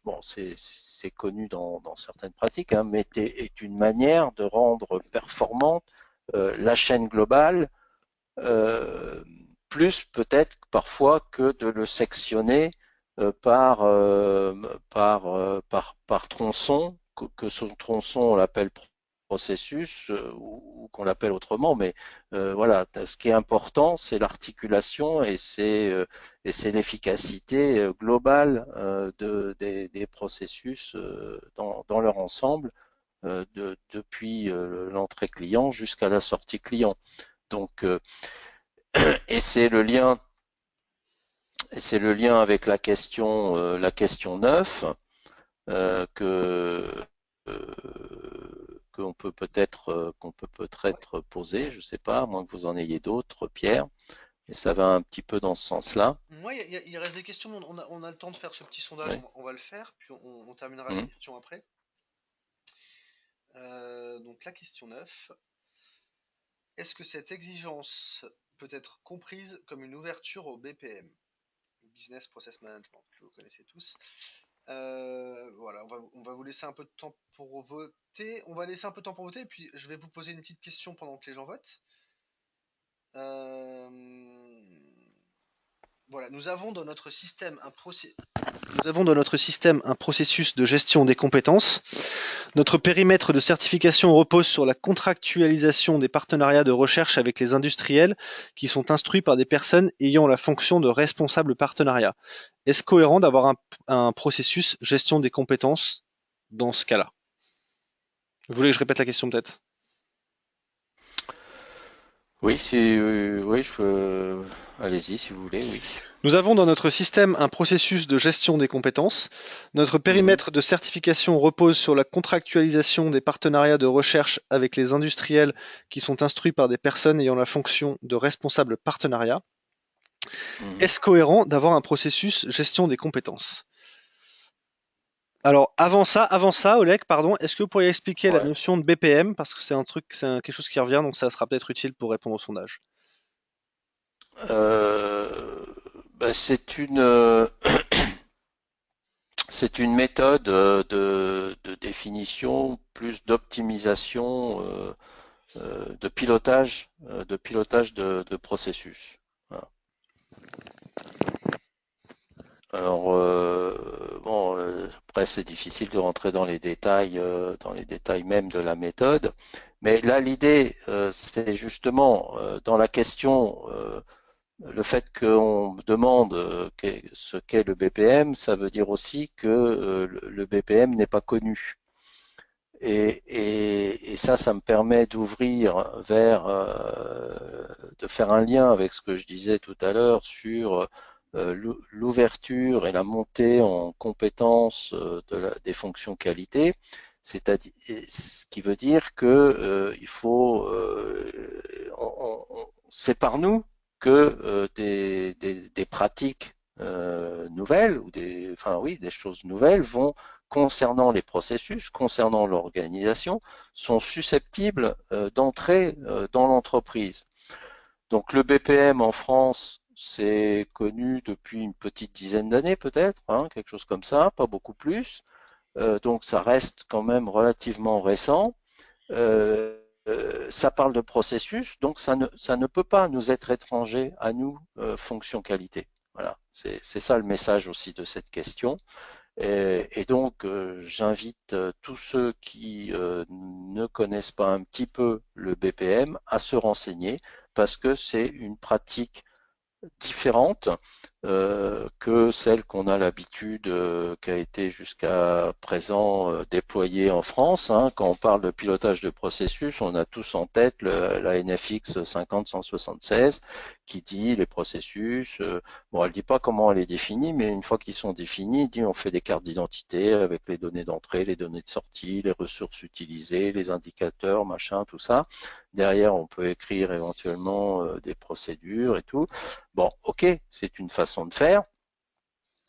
bon, c'est connu dans certaines pratiques, hein, mais est une manière de rendre performante la chaîne globale, euh, plus peut-être parfois que de le sectionner par tronçon, que son tronçon on l'appelle processus ou qu'on l'appelle autrement, mais voilà, ce qui est important, c'est l'articulation et c'est l'efficacité globale des processus dans leur ensemble depuis l'entrée client jusqu'à la sortie client. Donc, et c'est le lien avec la question 9 que qu'on peut peut-être poser, je ne sais pas, à moins que vous en ayez d'autres, Pierre, et ça va un petit peu dans ce sens-là. Moi, il reste des questions, mais on a le temps de faire ce petit sondage, Oui. on va le faire, puis on terminera les Mmh. questions après. Donc la question 9. Est-ce que cette exigence peut être comprise comme une ouverture au BPM, Business Process Management, que vous connaissez tous? Voilà, on va vous laisser un peu de temps pour voter. On va laisser un peu de temps pour voter, et puis je vais vous poser une petite question pendant que les gens votent. Euh, voilà, nous avons dans notre système un processus de gestion des compétences. Notre périmètre de certification repose sur la contractualisation des partenariats de recherche avec les industriels qui sont instruits par des personnes ayant la fonction de responsable partenariat. Est-ce cohérent d'avoir un processus gestion des compétences dans ce cas-là? Vous voulez que je répète la question peut-être? Oui, si, oui, allez-y si vous voulez, oui. Nous avons dans notre système un processus de gestion des compétences. Notre Mhm, périmètre de certification repose sur la contractualisation des partenariats de recherche avec les industriels qui sont instruits par des personnes ayant la fonction de responsable partenariat. mhm. Est-ce cohérent d'avoir un processus gestion des compétences? Alors avant ça, Oleg, pardon, est-ce que vous pourriez expliquer la Ouais. notion de BPM parce que quelque chose qui revient, donc ça sera peut-être utile pour répondre au sondage. Euh, c'est une méthode de définition plus d'optimisation, de pilotage de processus. Voilà. Alors bon, après c'est difficile de rentrer dans les détails même de la méthode, mais là l'idée c'est justement dans la question le fait qu'on demande ce qu'est le BPM, ça veut dire aussi que le BPM n'est pas connu. Et ça me permet d'ouvrir vers, de faire un lien avec ce que je disais tout à l'heure sur l'ouverture et la montée en compétences des fonctions qualité, c'est-à-dire ce qui veut dire que il faut, c'est par nous que des pratiques nouvelles ou enfin oui, des choses nouvelles vont concernant les processus, concernant l'organisation, sont susceptibles d'entrer dans l'entreprise. Donc le BPM en France, c'est connu depuis une petite dizaine d'années peut-être, hein, quelque chose comme ça, pas beaucoup plus. Donc ça reste quand même relativement récent. Ça parle de processus, donc ça ne peut pas nous être étranger à nous, fonction qualité. Voilà, c'est ça le message aussi de cette question. Et donc, j'invite tous ceux qui ne connaissent pas un petit peu le BPM à se renseigner parce que c'est une pratique différente que celle qu'on a l'habitude, qui a été jusqu'à présent déployée en France. Hein. Quand on parle de pilotage de processus, on a tous en tête la NFX 50176 qui dit les processus. Bon, elle dit pas comment elle est définie, mais une fois qu'ils sont définis, elle dit on fait des cartes d'identité avec les données d'entrée, les données de sortie, les ressources utilisées, les indicateurs, machin, tout ça. Derrière, on peut écrire éventuellement des procédures et tout. Bon, ok, c'est une façon de faire,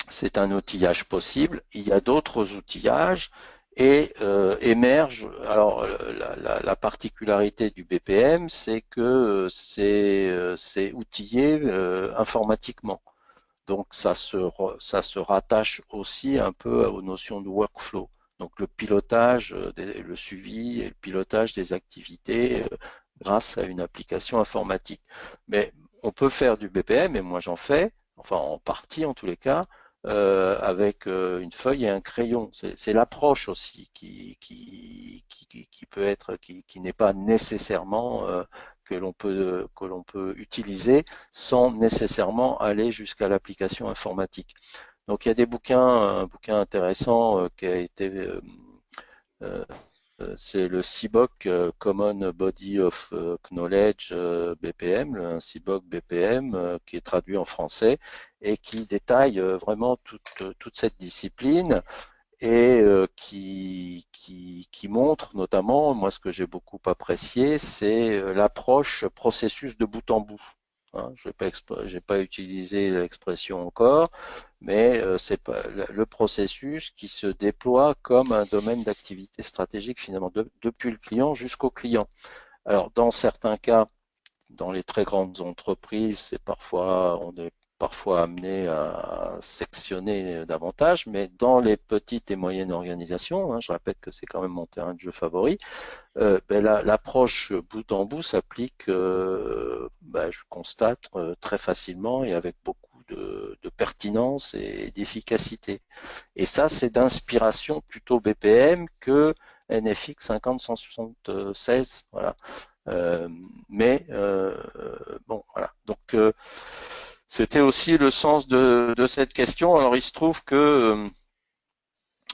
c'est un outillage possible. Il y a d'autres outillages et émerge. Alors, la particularité du BPM, c'est que c'est outillé informatiquement. Donc, ça se rattache aussi un peu aux notions de workflow. Donc, le pilotage, le suivi et le pilotage des activités grâce à une application informatique. Mais on peut faire du BPM, et moi j'en fais, enfin en partie en tous les cas, avec une feuille et un crayon. C'est l'approche aussi qui peut être, qui n'est pas nécessairement que l'on peut utiliser sans nécessairement aller jusqu'à l'application informatique. Donc il y a des bouquins, un bouquin intéressant qui a été euh, c'est le CBOC, Common Body of Knowledge BPM, un CBOC BPM qui est traduit en français et qui détaille vraiment toute cette discipline et qui montre notamment, moi ce que j'ai beaucoup apprécié, c'est l'approche processus de bout en bout. Hein, je n'ai pas utilisé l'expression encore, mais c'est pas le processus qui se déploie comme un domaine d'activité stratégique finalement depuis le client jusqu'au client. Alors dans certains cas, dans les très grandes entreprises, on est parfois amené à sectionner davantage, mais dans les petites et moyennes organisations, hein, je répète que c'est quand même mon terrain de jeu favori, l'approche bout en bout s'applique, je constate très facilement et avec beaucoup de pertinence et d'efficacité. Et ça, c'est d'inspiration plutôt BPM que NFX 50176. Voilà. Euh, bon, voilà. Donc, c'était aussi le sens de cette question. Alors, il se trouve que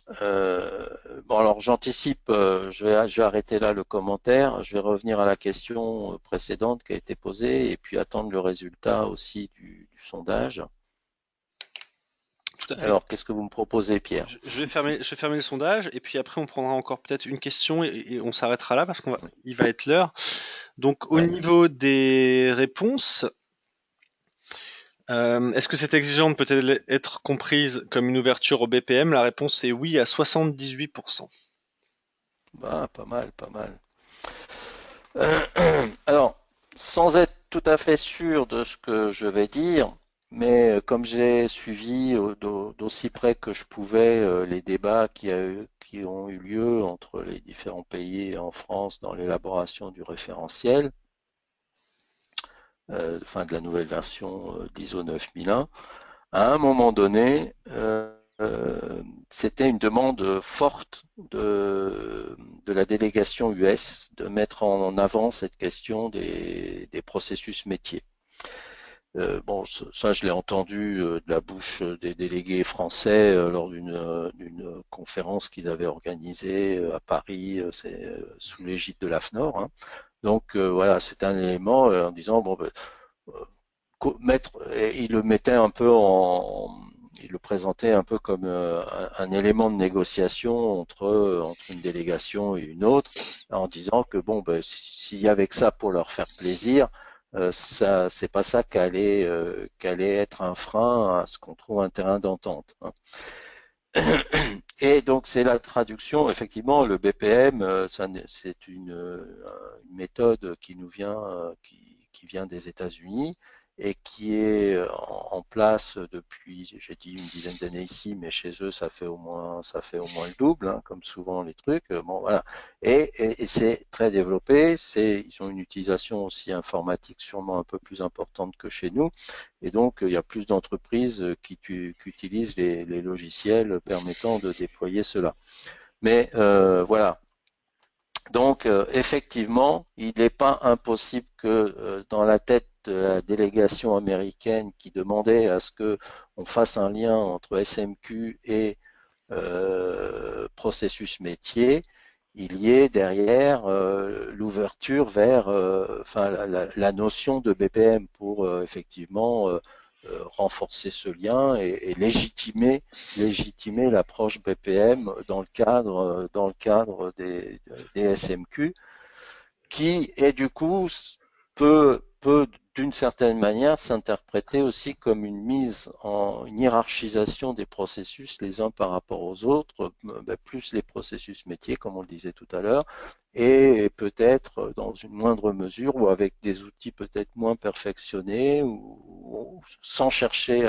Bon, alors j'anticipe, je vais arrêter là le commentaire, je vais revenir à la question précédente qui a été posée et puis attendre le résultat aussi du sondage. Tout à fait. Alors, qu'est-ce que vous me proposez, Pierre? Je vais fermer le sondage et puis après on prendra encore peut-être une question et on s'arrêtera là parce il va être l'heure. Donc au Ouais. niveau des réponses, est-ce que cette exigence peut-elle être comprise comme une ouverture au BPM? La réponse est oui à 78%. Bah, pas mal, pas mal. Alors, sans être tout à fait sûr de ce que je vais dire, mais comme j'ai suivi d'aussi près que je pouvais les débats qui ont eu lieu entre les différents pays en France dans l'élaboration du référentiel, enfin de la nouvelle version d'ISO 9001, à un moment donné, c'était une demande forte de la délégation US de mettre en avant cette question des processus métiers. Bon, ça, je l'ai entendu de la bouche des délégués français lors d'une conférence qu'ils avaient organisée à Paris, c'est sous l'égide de l'AFNOR. Hein. Donc voilà, c'est un élément en disant bon, ben, mettre, il le mettait un peu il le présentait un peu comme un élément de négociation entre une délégation et une autre, en disant que bon, ben, s'il y avait que ça pour leur faire plaisir, ça, c'est pas ça qu'allait être un frein à ce qu'on trouve un terrain d'entente. Hein. Et donc c'est la traduction, effectivement, le BPM, c'est une méthode qui nous vient, qui vient des États-Unis et qui est en place depuis, j'ai dit une dizaine d'années ici, mais chez eux ça fait au moins le double, hein, comme souvent les trucs. Bon voilà, et c'est très développé. Ils ont une utilisation aussi informatique sûrement un peu plus importante que chez nous. Et donc, il y a plus d'entreprises qui utilisent les logiciels permettant de déployer cela. Mais voilà. Donc, effectivement, il n'est pas impossible que dans la tête de la délégation américaine qui demandait à ce que on fasse un lien entre SMQ et processus métier, il y ait derrière l'ouverture vers enfin, la notion de BPM pour effectivement renforcer ce lien et légitimer l'approche BPM dans le cadre des SMQ qui est du coup peut d'une certaine manière s'interpréter aussi comme une une hiérarchisation des processus les uns par rapport aux autres, plus les processus métiers comme on le disait tout à l'heure, et peut-être dans une moindre mesure ou avec des outils peut-être moins perfectionnés ou sans chercher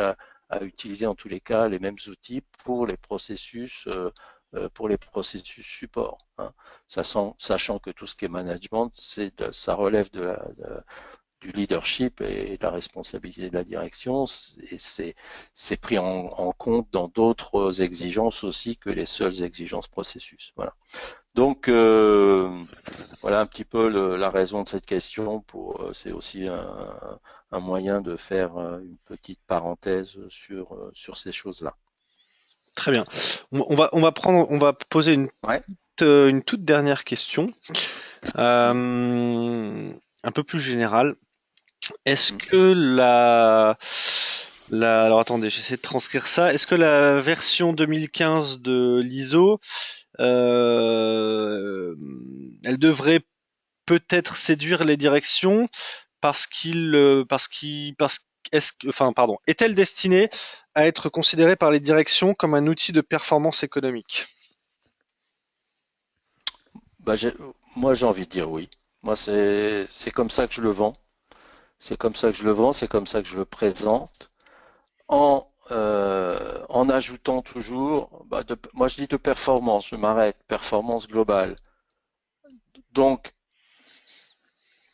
à utiliser en tous les cas les mêmes outils pour les processus support. Hein sachant que tout ce qui est management, ça relève du leadership et de la responsabilité de la direction, et c'est pris en compte dans d'autres exigences aussi que les seules exigences processus. Voilà. Donc voilà un petit peu la raison de cette question. C'est aussi un moyen de faire une petite parenthèse sur ces choses-là. Très bien. On va poser Ouais. une toute dernière question, un peu plus générale. Est-ce que alors attendez, j'essaie de transcrire ça. Est-ce que la version 2015 de l'ISO, elle devrait peut-être séduire les directions est-elle destinée à être considérée par les directions comme un outil de performance économique? Bah, moi, j'ai envie de dire oui. Moi, c'est comme ça que je le vends. C'est comme ça que je le vends, c'est comme ça que je le présente, en ajoutant toujours, moi je dis de performance, je m'arrête, performance globale. Donc,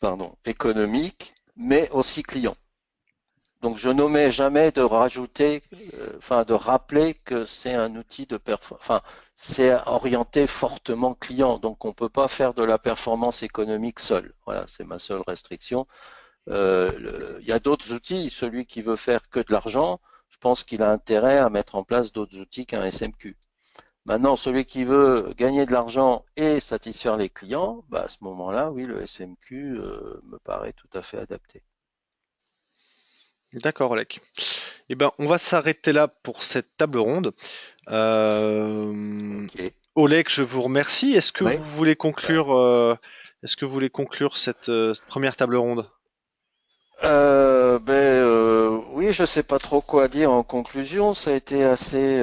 pardon, économique, mais aussi client. Donc, je n'omets jamais de rajouter, enfin, de rappeler que c'est un outil de performance, enfin, c'est orienté fortement client. Donc, on ne peut pas faire de la performance économique seul. Voilà, c'est ma seule restriction. Il y a d'autres outils. Celui qui veut faire que de l'argent, je pense qu'il a intérêt à mettre en place d'autres outils qu'un SMQ. Maintenant, celui qui veut gagner de l'argent et satisfaire les clients, bah, à ce moment-là, oui, le SMQ me paraît tout à fait adapté. D'accord, Olek. Eh ben, on va s'arrêter là pour cette table ronde. Euh, Ok. Oleg, je vous remercie. Oui. Bah, Est-ce que vous voulez conclure cette première table ronde? oui, je sais pas trop quoi dire en conclusion. Ça a été assez,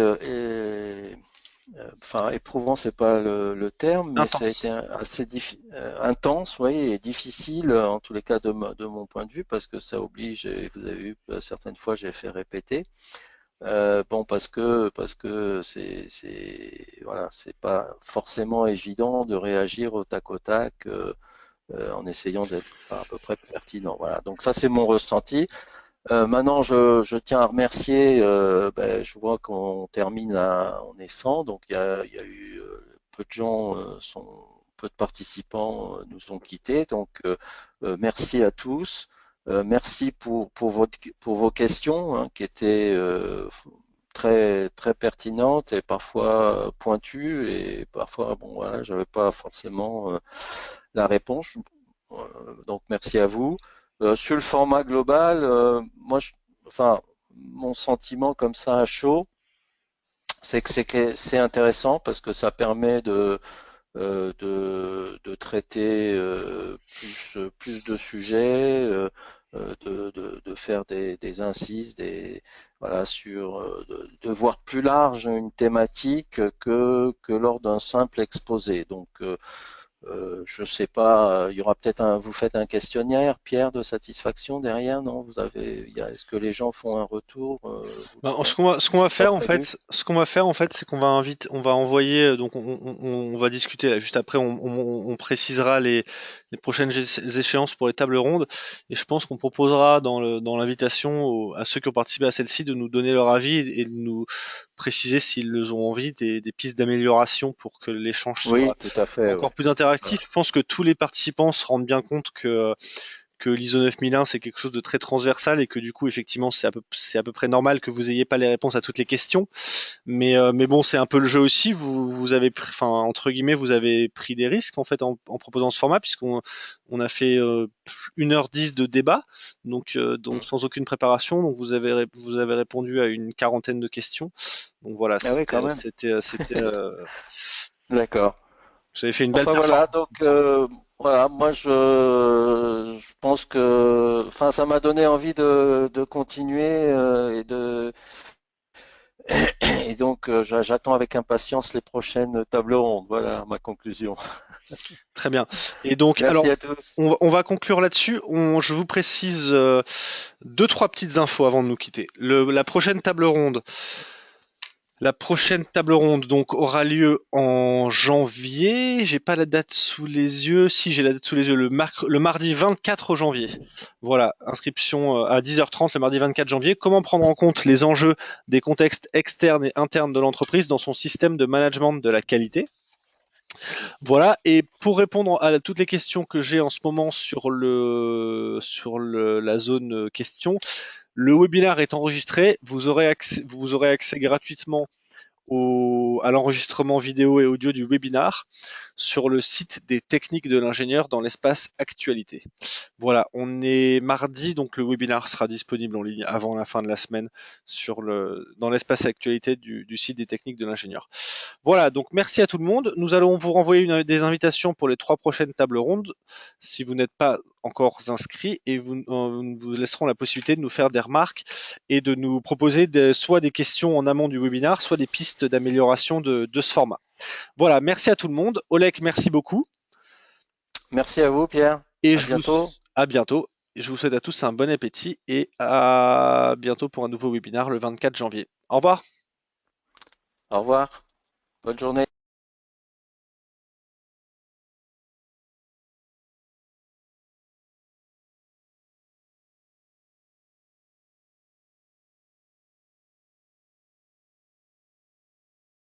enfin, éprouvant, c'est pas le terme, mais ça a été Intense. assez intense, oui, et difficile, en tous les cas de mon point de vue, parce que ça oblige, et vous avez vu, certaines fois, j'ai fait répéter. Bon, parce que voilà, c'est pas forcément évident de réagir au tac au tac. En essayant d'être à peu près pertinent. Voilà. Donc ça, c'est mon ressenti. Maintenant, je tiens à remercier. Je vois qu'on termine on est 100, donc il y a eu peu de gens peu de participants nous ont quittés. Donc merci à tous. Merci pour vos questions qui étaient très très pertinentes et parfois pointues et parfois bon voilà, j'avais pas forcément la réponse. Donc merci à vous. Sur le format global, moi, enfin, mon sentiment comme ça à chaud, c'est que c'est intéressant parce que ça permet de traiter plus de sujets, de faire des incises, voilà, de voir plus large une thématique que lors d'un simple exposé. Donc, je sais pas, il y aura peut-être vous faites un questionnaire, Pierre, de satisfaction derrière, non? Est-ce que les gens font un retour? Ben, ce qu'on va C'est pas faire en prévu? fait, c'est qu'on va on va envoyer, donc on va discuter là, juste après, on précisera les prochaines échéances pour les tables rondes, et je pense qu'on proposera dans l'invitation à ceux qui ont participé à celle-ci de nous donner leur avis et de nous préciser s'ils le ont envie des pistes d'amélioration pour que l'échange Oui, soit tout à fait, encore ouais. plus Voilà. interactif. Je pense que tous les participants se rendent bien compte que l'ISO 9001 c'est quelque chose de très transversal et que du coup effectivement c'est à peu près normal que vous ayez pas les réponses à toutes les questions, mais bon, c'est un peu le jeu aussi. Vous avez enfin entre guillemets vous avez pris des risques en fait en proposant ce format, puisqu'on a fait 1h10 de débat, donc Mm. sans aucune préparation, donc vous avez répondu à une quarantaine de questions, donc voilà, Ah oui, quand même. D'accord. vous avez fait une belle Enfin voilà, performance. donc voilà, moi je pense que, enfin, ça m'a donné envie de continuer et donc j'attends avec impatience les prochaines tables rondes. Voilà ma conclusion. Très bien. Et donc, Merci alors, à tous. on va conclure là-dessus. Je vous précise deux, trois petites infos avant de nous quitter. La prochaine table ronde donc aura lieu en janvier. J'ai pas la date sous les yeux. Si, j'ai la date sous les yeux. Le mardi 24 janvier. Voilà, inscription à 10h30 le mardi 24 janvier. Comment prendre en compte les enjeux des contextes externes et internes de l'entreprise dans son système de management de la qualité. Voilà, et pour répondre à toutes les questions que j'ai en ce moment sur la zone question, le webinaire est enregistré. Vous aurez accès gratuitement à l'enregistrement vidéo et audio du webinar sur le site des techniques de l'ingénieur dans l'espace actualité. Voilà, on est mardi, donc le webinar sera disponible en ligne avant la fin de la semaine dans l'espace actualité du site des techniques de l'ingénieur. Voilà, donc merci à tout le monde. Nous allons vous renvoyer des invitations pour les 3 prochaines tables rondes si vous n'êtes pas encore inscrit, et nous vous laisserons la possibilité de nous faire des remarques et de nous proposer soit des questions en amont du webinaire, soit des pistes d'amélioration de ce format. Voilà, merci à tout le monde. Oleg, merci beaucoup. Merci à vous, Pierre. Et À bientôt. à bientôt. Je vous souhaite à tous un bon appétit et à bientôt pour un nouveau webinaire le 24 janvier. Au revoir. Au revoir. Bonne journée.